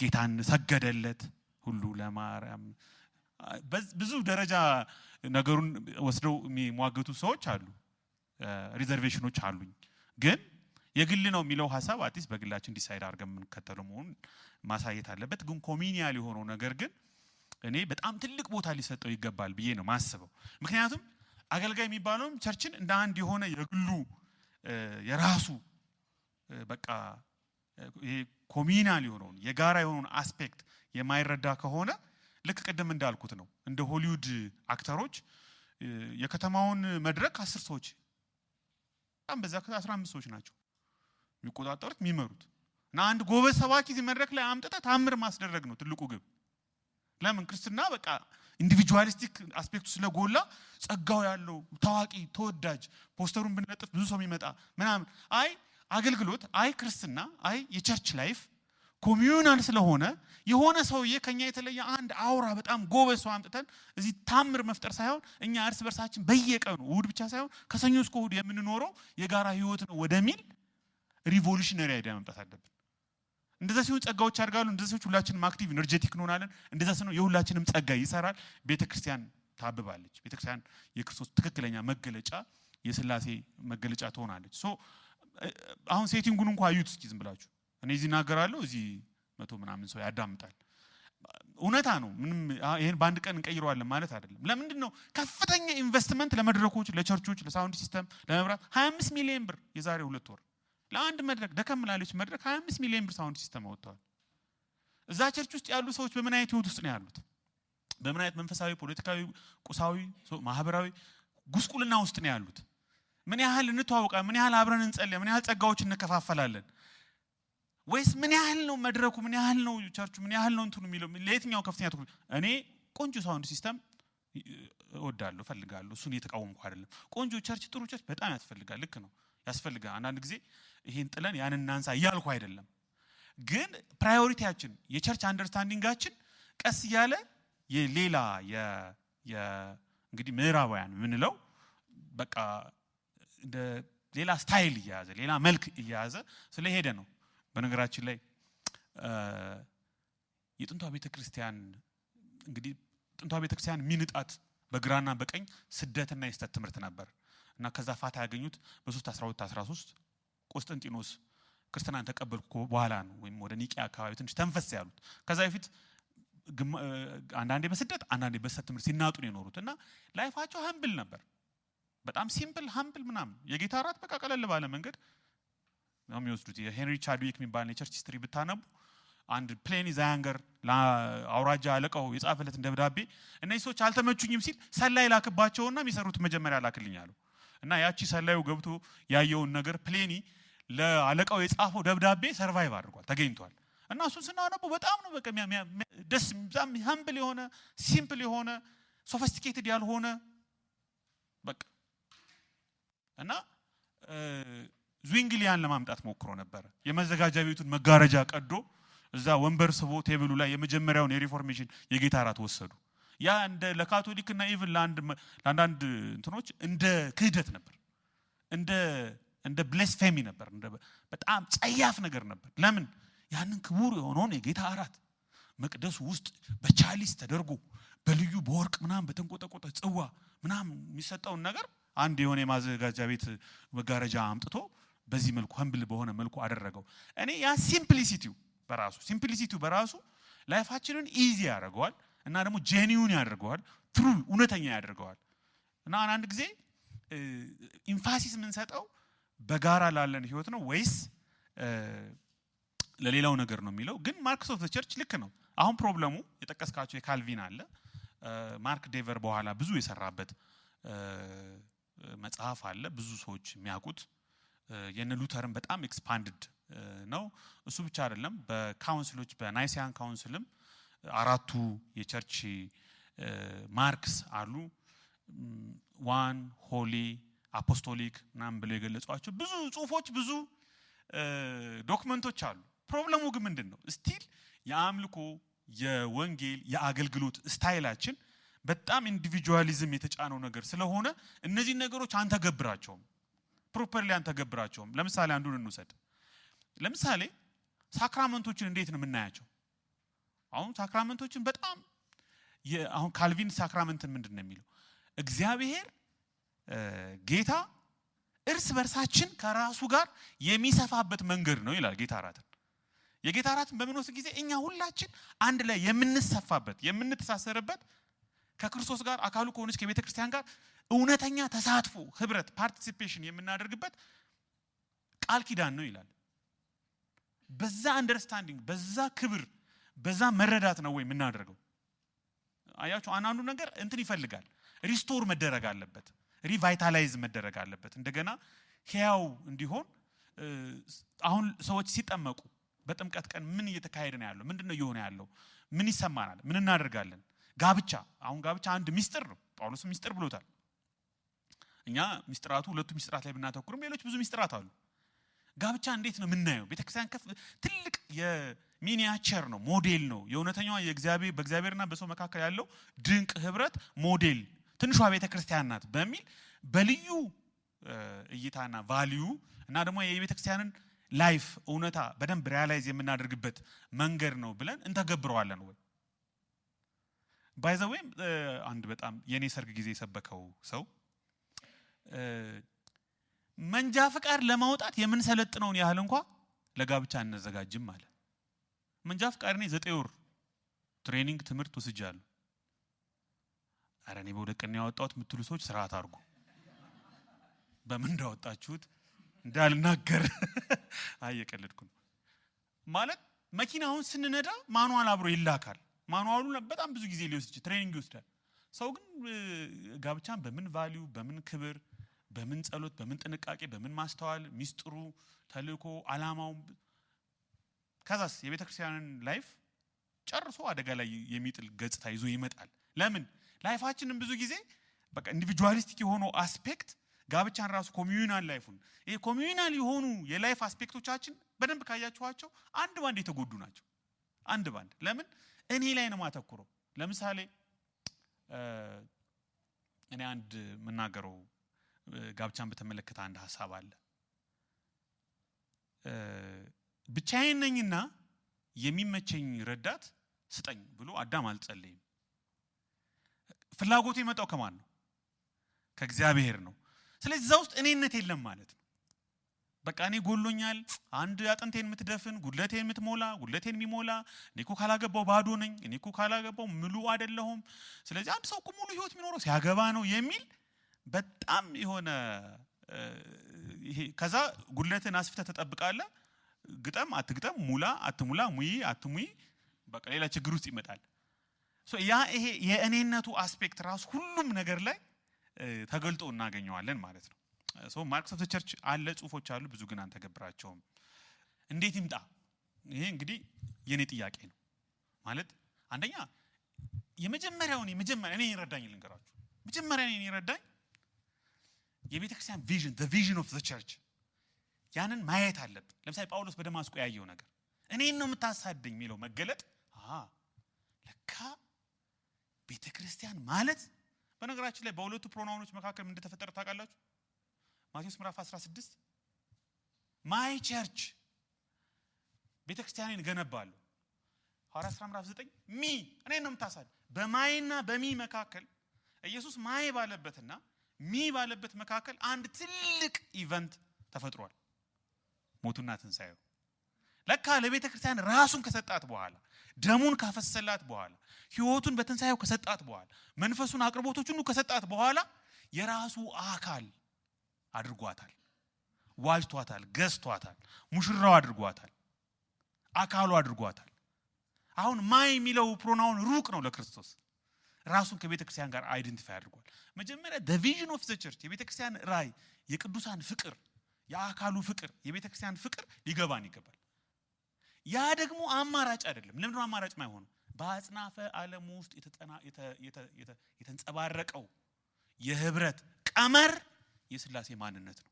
ጌታን ሰገደለት ሁሉ ለማርያም ብዙ ደረጃ ነገሩን ወስደው የሚሟገቱ ሰዎች አሉ። ሪዘርቬሽኖች አሉኝ። ግን የግል ነው የሚለው ሐሳብ አዲስ በግላችን ዲሳይድ አድርገን የምንከተለው መሆኑን ማሳየት አለበት። ግን ኮሚኒያል የሆነው ነገር ግን እኔ በጣም ትልቅ ቦታ ሊሰጠው ይገባል ብዬ ነው ማስበው። ምክንያቱም አገልጋይ የሚባለውም ቸርችን እንደ አንድ የሆነ የግሉ የራሱ በቃ ይሄ ኮሚኒያል የሆነውን የጋራ የሆነውን አስፔክት የማይረዳ ከሆነ ልክ ቅድም እንዳልኩት ነው። እንደ ሆሊውድ አክተሮች የከተማውን መድረክ 10 ሰዎች በጣም በዛ 15 ሰዎች ናቸው የሚቆጣጠሩት የሚመሩት። እና አንድ ጎበዝ ሰባኪ እዚህ መድረክ ላይ አምጥታ ታምር ማስደረግ ነው ትልቁ ግብ። ለምን ክርስትና በቃ ኢንዲቪጁዋሊስቲክ አስፔክቱ ስለጎላ ጸጋው ያለው ታዋቂ ተወዳጅ ፖስተሩን ብንለጥፍ ብዙ ሰው የሚመጣ ምናምን አይ አገልግሎት አይ ክርስትና አይ የቸርች ላይፍ ኮሚዩናል ስለሆነ የሆነ ሰውዬ ከኛ የተለየ አንድ አውራ በጣም ጎበዝ ሰው አምጥተን እዚህ ታምር መፍጠር ሳይሆን እኛ እርስ በርሳችን በየቀኑ እሁድ ብቻ ሳይሆን ከሰኞ እስከ እሁድ የምንኖረው የጋራ ህይወት ነው ወደሚል ሪቮሉሽነሪ አይዲያ መምጣት አለብን። እንደዛ ሲሆን ጸጋዎች ያድጋሉ። እንደዛ ሲሆን ሁላችንም አክቲቭ ኢነርጄቲክ እንሆናለን። እንደዛ ሲሆን የሁላችንም ጸጋ ይሰራል። ቤተክርስቲያን ታብባለች። ቤተክርስቲያን የክርስቶስ ትክክለኛ መገለጫ የሥላሴ መገለጫ ትሆናለች። ሶ አሁን ሴቲንጉን እንኳን አዩት እስኪ ዝም ብላችሁ። እኔ እዚህ እናገራለሁ፣ እዚህ 100 ምናምን ሰው ያዳምጣል። እውነታ ነው። ምንም ይሄን በአንድ ቀን እንቀይረዋለን ማለት አይደለም። ለምንድን ነው ከፍተኛ ኢንቨስትመንት ለመድረኮች፣ ለቸርቾች፣ ለሳውንድ ሲስተም፣ ለመብራት 25 ሚሊዮን ብር የዛሬ 2 ወር ለአንድ መድረክ ደከም ላለች መድረክ 25 ሚሊዮን ብር ሳውንድ ሲስተም አወጥተዋል። እዛ ቸርች ውስጥ ያሉ ሰዎች በምን አይነት ህይወት ውስጥ ነው ያሉት? በምን አይነት መንፈሳዊ፣ ፖለቲካዊ፣ ቁሳዊ፣ ማህበራዊ ጉስቁልና ውስጥ ነው ያሉት? ምን ያህል እንተዋወቃለን? ምን ያህል አብረን እንጸልያለን? ምን ያህል ጸጋዎች እንከፋፈላለን? ወይስ ምን ያህል ነው መድረኩ? ምን ያህል ነው ቸርቹ? ምን ያህል ነው እንትኑ የሚለው? ለየትኛው ከፍተኛ ትኩረት? እኔ ቆንጆ ሳውንድ ሲስተም እወዳለሁ፣ ፈልጋለሁ። እሱን እየተቃወምኩ አይደለም። ቆንጆ ቸርች፣ ጥሩ ቸርች በጣም ያስፈልጋል። ልክ ነው፣ ያስፈልጋል። አንዳንድ ጊዜ ይሄን ጥለን ያንን እናንሳ እያልኩ አይደለም። ግን ፕራዮሪቲያችን የቸርች አንደርስታንዲንጋችን ቀስ እያለ የሌላ እንግዲህ ምዕራባውያን ምንለው በቃ እንደ ሌላ ስታይል እያያዘ ሌላ መልክ እያያዘ ስለሄደ ነው። በነገራችን ላይ የጥንቷ ቤተክርስቲያን እንግዲህ ጥንቷ ቤተክርስቲያን ሚንጣት በግራና በቀኝ ስደትና የስተት ትምህርት ነበር እና ከዛ ፋታ ያገኙት በ312-13 ቆስጠንጢኖስ ክርስትናን ተቀበልኩ በኋላ ነው። ወይም ወደ ኒቂያ አካባቢ ትንሽ ተንፈስ ያሉት። ከዛ በፊት አንዳንዴ በስደት አንዳንዴ በስተት ትምህርት ሲናጡ ነው የኖሩት እና ላይፋቸው ሀምብል ነበር። በጣም ሲምፕል ሀምብል ምናምን የጌታ እራት በቃ ቀለል ባለ መንገድ ነው የሚወስዱት። የሄንሪ ቻድዊክ የሚባል የቸርች ሂስትሪ ብታነቡ አንድ ፕሌኒ ዛያንገር ለአውራጃ አለቃው የጻፈለትን ደብዳቤ እነዚህ ሰዎች አልተመቹኝም ሲል ሰላይ ላክባቸውና የሚሰሩት መጀመሪያ ላክልኝ አለው እና ያቺ ሰላዩ ገብቶ ያየውን ነገር ፕሌኒ ለአለቃው የጻፈው ደብዳቤ ሰርቫይቭ አድርጓል፣ ተገኝቷል። እና እሱን ስናነቡ በጣም ነው በቃ ደስ በጣም ሀምብል የሆነ ሲምፕል የሆነ ሶፊስቲኬትድ ያልሆነ በቃ እና ዙዊንግሊያን ለማምጣት ሞክሮ ነበር። የመዘጋጃ ቤቱን መጋረጃ ቀዶ እዛ ወንበር ስቦ ቴብሉ ላይ የመጀመሪያውን የሪፎርሜሽን የጌታ እራት ወሰዱ። ያ እንደ ለካቶሊክና ኢቭን ለአንዳንድ እንትኖች እንደ ክህደት ነበር፣ እንደ ብሌስፌሚ ነበር፣ በጣም ጸያፍ ነገር ነበር። ለምን ያንን ክቡር የሆነውን የጌታ እራት መቅደሱ ውስጥ በቻሊስ ተደርጎ በልዩ በወርቅ ምናምን በተንቆጠቆጠ ጽዋ ምናምን የሚሰጠውን ነገር አንድ የሆነ የማዘጋጃ ቤት መጋረጃ አምጥቶ በዚህ መልኩ ሀምብል በሆነ መልኩ አደረገው። እኔ ያ ሲምፕሊሲቲው በራሱ ላይፋችንን ኢዚ ያደርገዋል እና ደግሞ ጄኒዩን ያደርገዋል፣ ትሩ እውነተኛ ያደርገዋል። እና አንድ ጊዜ ኢንፋሲስ የምንሰጠው በጋራ ላለን ህይወት ነው ወይስ ለሌላው ነገር ነው የሚለው። ግን ማርክስ ኦፍ ዘ ቸርች ልክ ነው። አሁን ፕሮብለሙ የጠቀስካቸው የካልቪን አለ፣ ማርክ ዴቨር በኋላ ብዙ የሰራበት መጽሐፍ አለ፣ ብዙ ሰዎች የሚያውቁት የነ ሉተርን በጣም ኤክስፓንድድ ነው። እሱ ብቻ አይደለም፣ በካውንስሎች በናይሲያን ካውንስልም አራቱ የቸርች ማርክስ አሉ። ዋን ሆሊ አፖስቶሊክ ምናምን ብለው የገለጿቸው ብዙ ጽሁፎች ብዙ ዶክመንቶች አሉ። ፕሮብለሙ ግን ምንድነው? ስቲል የአምልኮ የወንጌል የአገልግሎት ስታይላችን በጣም ኢንዲቪጁዋሊዝም የተጫነው ነገር ስለሆነ እነዚህ ነገሮች አንተገብራቸውም፣ ፕሮፐርሊ አንተገብራቸውም። ለምሳሌ አንዱን እንውሰድ። ለምሳሌ ሳክራመንቶችን እንዴት ነው የምናያቸው? አሁን ሳክራመንቶችን በጣም አሁን ካልቪን ሳክራመንትን ምንድነው የሚለው? እግዚአብሔር ጌታ እርስ በርሳችን ከራሱ ጋር የሚሰፋበት መንገድ ነው ይላል ጌታ እራትን። የጌታ እራትን በምንወስድ ጊዜ እኛ ሁላችን አንድ ላይ የምንሰፋበት የምንተሳሰርበት ከክርስቶስ ጋር አካሉ ከሆነች ከቤተ ክርስቲያን ጋር እውነተኛ ተሳትፎ ህብረት ፓርቲሲፔሽን የምናደርግበት ቃል ኪዳን ነው ይላል። በዛ አንደርስታንዲንግ በዛ ክብር በዛ መረዳት ነው ወይ የምናደርገው? አያችሁ አንዳንዱ ነገር እንትን ይፈልጋል፣ ሪስቶር መደረግ አለበት፣ ሪቫይታላይዝ መደረግ አለበት፣ እንደገና ሕያው እንዲሆን። አሁን ሰዎች ሲጠመቁ በጥምቀት ቀን ምን እየተካሄደ ነው ያለው? ምንድነው እየሆነ ያለው? ምን ይሰማናል? ምን እናደርጋለን? ጋብቻ አሁን ጋብቻ አንድ ሚስጥር ነው። ጳውሎስ ሚስጥር ብሎታል። እኛ ሚስጥራቱ ሁለቱ ሚስጥራት ላይ ብናተኩርም ሌሎች ብዙ ሚስጥራት አሉ። ጋብቻ እንዴት ነው የምናየው? ቤተክርስቲያን ከፍ ትልቅ የሚኒያቸር ነው፣ ሞዴል ነው። የእውነተኛዋ የእግዚአብሔር በእግዚአብሔርና በሰው መካከል ያለው ድንቅ ህብረት ሞዴል ትንሿ ቤተክርስቲያን ናት በሚል በልዩ እይታና ቫልዩ እና ደግሞ የቤተክርስቲያንን ላይፍ እውነታ በደንብ ሪያላይዝ የምናደርግበት መንገድ ነው ብለን እንተገብረዋለን ወይ? ባይ ዘ ዌይ አንድ በጣም የኔ ሰርግ ጊዜ የሰበከው ሰው መንጃ ፍቃድ ለማውጣት የምንሰለጥነውን ያህል እንኳን ለጋብቻ እንዘጋጅም አለ። መንጃ ፍቃድ እኔ 9 ወር ትሬኒንግ ትምህርት ወስጃለሁ። አረ እኔ በሁለት ቀን ያወጣሁት የምትሉ ሰዎች ስርዓት አድርጉ። በምን እንዳወጣችሁት እንዳልናገር አየቀለድኩ ነው። ማለት መኪናውን ስንነዳ ማኑዋል አብሮ ይላካል። ማኑዋሉ በጣም ብዙ ጊዜ ሊወስድ ትሬኒንግ ይወስዳል። ሰው ግን ጋብቻን በምን ቫልዩ በምን ክብር በምን ጸሎት በምን ጥንቃቄ በምን ማስተዋል ሚስጥሩ ተልእኮ ዓላማው ከዛስ የቤተክርስቲያንን ላይፍ ጨርሶ አደጋ ላይ የሚጥል ገጽታ ይዞ ይመጣል። ለምን ላይፋችንን ብዙ ጊዜ በቃ ኢንዲቪጁዋሊስቲክ የሆነው አስፔክት ጋብቻን ራሱ ኮሚዩናል ላይፉን ይሄ ኮሚዩናል የሆኑ የላይፍ አስፔክቶቻችን በደንብ ካያችኋቸው አንድ ባንድ የተጎዱ ናቸው። አንድ ባንድ ለምን እኔ ላይ ነው ማተኩረው። ለምሳሌ እኔ አንድ መናገረው ጋብቻን በተመለከተ አንድ ሐሳብ አለ። ብቻዬን ነኝና የሚመቸኝ ረዳት ስጠኝ ብሎ አዳም አልጸለየም። ፍላጎቱ የመጣው ከማን ነው? ከእግዚአብሔር ነው። ስለዚህ እዛ ውስጥ እኔነት የለም ማለት ነው። በቃ እኔ ጎሎኛል፣ አንድ አጥንቴን የምትደፍን ጉድለቴን የምትሞላ ጉድለቴን የሚሞላ እኔ እኮ ካላገባው ባዶ ነኝ፣ እኔ እኮ ካላገባው ሙሉ አይደለሁም። ስለዚህ አንድ ሰው እኮ ሙሉ ህይወት የሚኖረው ሲያገባ ነው የሚል በጣም የሆነ ይሄ ከዛ ጉድለትን አስፍተህ ተጠብቃለህ። ግጠም አትግጠም፣ ሙላ አትሙላ፣ ሙይ አትሙይ፣ በቃ ሌላ ችግር ውስጥ ይመጣል። ያ ይሄ የእኔነቱ አስፔክት ራሱ ሁሉም ነገር ላይ ተገልጦ እናገኘዋለን ማለት ነው። ማርክስ ኦፍ ዘ ቸርች አለ፣ ጽሁፎች አሉ፣ ብዙ ግን አንተገብራቸውም። እንዴት ይምጣ? ይሄ እንግዲህ የኔ ጥያቄ ነው። ማለት አንደኛ የመጀመሪያው እኔ ይረዳኝ ልንገራችሁ። መጀመሪያ እኔ ይረዳኝ የቤተክርስቲያን ቪዥን the vision of the church ያንን ማየት አለብን። ለምሳሌ ጳውሎስ በደማስቆ ያየው ነገር እኔን ነው የምታሳደኝ የሚለው መገለጥ ለካ ቤተክርስቲያን ማለት በነገራችን ላይ በሁለቱ ፕሮናውኖች መካከል ምን እንደተፈጠረ ታውቃላችሁ? ማቴዎስ ምዕራፍ 16 ማይ ቸርች ቤተክርስቲያንን ገነባለሁ። ሐዋርያት ሥራ ምዕራፍ 9 እኔን ነው የምታሳደኝ። በማይና በሚ መካከል ኢየሱስ ማይ ባለበትና ሚ ባለበት መካከል አንድ ትልቅ ኢቨንት ተፈጥሯል። ሞቱና ትንሳኤው። ለካ ለቤተ ክርስቲያን ራሱን ከሰጣት በኋላ ደሙን ካፈሰላት በኋላ ህይወቱን በትንሳኤው ከሰጣት በኋላ መንፈሱን አቅርቦቶቹን ሁሉ ከሰጣት በኋላ የራሱ አካል አድርጓታል፣ ዋጅቷታል፣ ገዝቷታል፣ ሙሽራው አድርጓታል፣ አካሉ አድርጓታል። አሁን ማይ የሚለው ፕሮናውን ሩቅ ነው ለክርስቶስ። ራሱን ከቤተ ክርስቲያን ጋር አይደንቲፋይ አድርጓል። መጀመሪያ the vision of the church የቤተ ክርስቲያን ራይ፣ የቅዱሳን ፍቅር፣ የአካሉ ፍቅር የቤተክርስቲያን ፍቅር ሊገባን ይገባል። ያ ደግሞ አማራጭ አይደለም። ለምንድነው አማራጭ ማይሆነው? በአጽናፈ ዓለም ውስጥ የተንጸባረቀው የህብረት ቀመር የሥላሴ ማንነት ነው።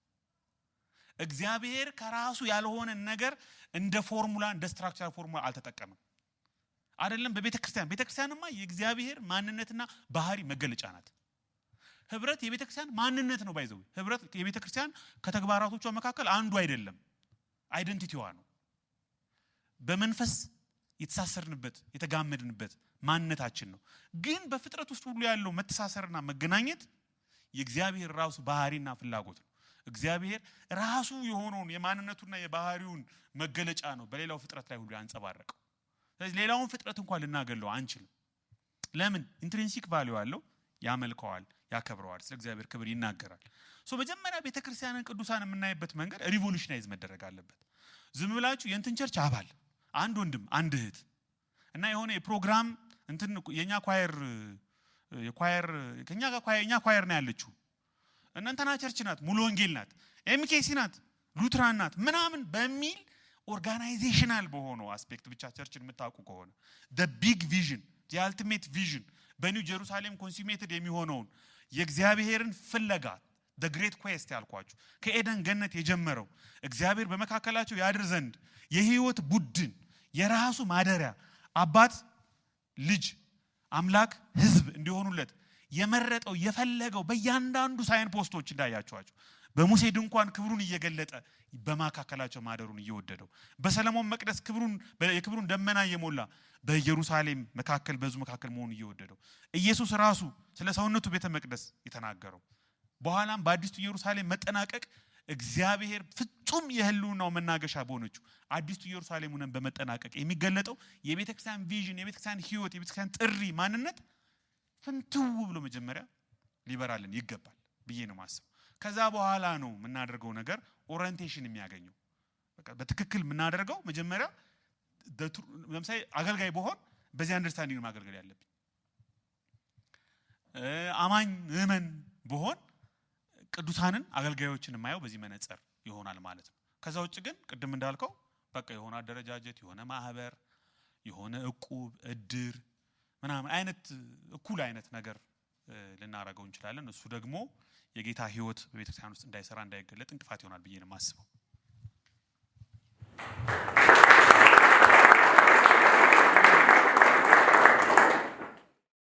እግዚአብሔር ከራሱ ያልሆነ ነገር እንደ ፎርሙላ እንደ ስትራክቸር ፎርሙላ አልተጠቀመም። አይደለም ቤተክርስቲያንማ የእግዚአብሔር ማንነትና ባህሪ መገለጫ ናት። ህብረት የቤተክርስቲያን ማንነት ነው። ባይዘው ህብረት የቤተክርስቲያን ከተግባራቶቿ መካከል አንዱ አይደለም፣ አይደንቲቲዋ ነው። በመንፈስ የተሳሰርንበት የተጋመድንበት ማንነታችን ነው። ግን በፍጥረት ውስጥ ሁሉ ያለው መተሳሰርና መገናኘት የእግዚአብሔር ራሱ ባህሪና ፍላጎት ነው። እግዚአብሔር ራሱ የሆነውን የማንነቱና የባህሪውን መገለጫ ነው በሌላው ፍጥረት ላይ ሁሉ ያንጸባረቀው። ስለዚህ ሌላውን ፍጥረት እንኳን ልናገለው አንችልም። ለምን? ኢንትሪንሲክ ቫልዩ አለው፣ ያመልከዋል፣ ያከብረዋል፣ ስለ እግዚአብሔር ክብር ይናገራል። መጀመሪያ ቤተክርስቲያንን ቅዱሳን የምናይበት መንገድ ሪቮሉሽናይዝ መደረግ አለበት። ዝም ብላችሁ የእንትን ቸርች አባል አንድ ወንድም አንድ እህት እና የሆነ የፕሮግራም እንትን የኛ ኳየር ከኛ ጋር የኛ ኳየር ነው ያለችው እናንተና ቸርች ናት፣ ሙሉ ወንጌል ናት፣ ኤምኬሲ ናት፣ ሉትራን ናት ምናምን በሚል ኦርጋናይዜሽናል በሆነው አስፔክት ብቻ ቸርችን የምታውቁ ከሆነ the big vision the ultimate vision በኒው ጀሩሳሌም ኮንሱሜትድ የሚሆነውን የእግዚአብሔርን ፍለጋ the great quest ያልኳችሁ ከኤደን ገነት የጀመረው እግዚአብሔር በመካከላቸው ያድር ዘንድ የህይወት ቡድን የራሱ ማደሪያ አባት ልጅ አምላክ ህዝብ እንዲሆኑለት የመረጠው የፈለገው በእያንዳንዱ ሳይን ፖስቶች እንዳያችኋቸው በሙሴ ድንኳን ክብሩን እየገለጠ በመካከላቸው ማደሩን እየወደደው በሰለሞን መቅደስ የክብሩን ደመና እየሞላ በኢየሩሳሌም መካከል በዙ መካከል መሆኑን እየወደደው ኢየሱስ ራሱ ስለ ሰውነቱ ቤተ መቅደስ የተናገረው በኋላም በአዲስቱ ኢየሩሳሌም መጠናቀቅ እግዚአብሔር ፍጹም የህልውናው መናገሻ በሆነችው አዲስቱ ኢየሩሳሌሙን በመጠናቀቅ የሚገለጠው የቤተክርስቲያን ቪዥን የቤተክርስቲያን ህይወት የቤተክርስቲያን ጥሪ ማንነት ፍንትው ብሎ መጀመሪያ ሊበራልን ይገባል ብዬ ነው ማሰብ። ከዛ በኋላ ነው የምናደርገው ነገር ኦሪየንቴሽን የሚያገኘው። በቃ በትክክል የምናደርገው መጀመሪያ ለምሳሌ አገልጋይ በሆን በዚህ አንደርስታንዲንግ ማገልገል ያለብኝ አማኝ ምእመን በሆን ቅዱሳንን አገልጋዮችን የማየው በዚህ መነጽር ይሆናል ማለት ነው። ከዛ ውጭ ግን ቅድም እንዳልከው በቃ የሆነ አደረጃጀት የሆነ ማህበር የሆነ እቁብ እድር ምናምን አይነት እኩል አይነት ነገር ልናረጋው እንችላለን። እሱ ደግሞ የጌታ ህይወት በቤተክርስቲያን ውስጥ እንዳይሰራ እንዳይገለጥ እንቅፋት ይሆናል ብዬ ነው የማስበው።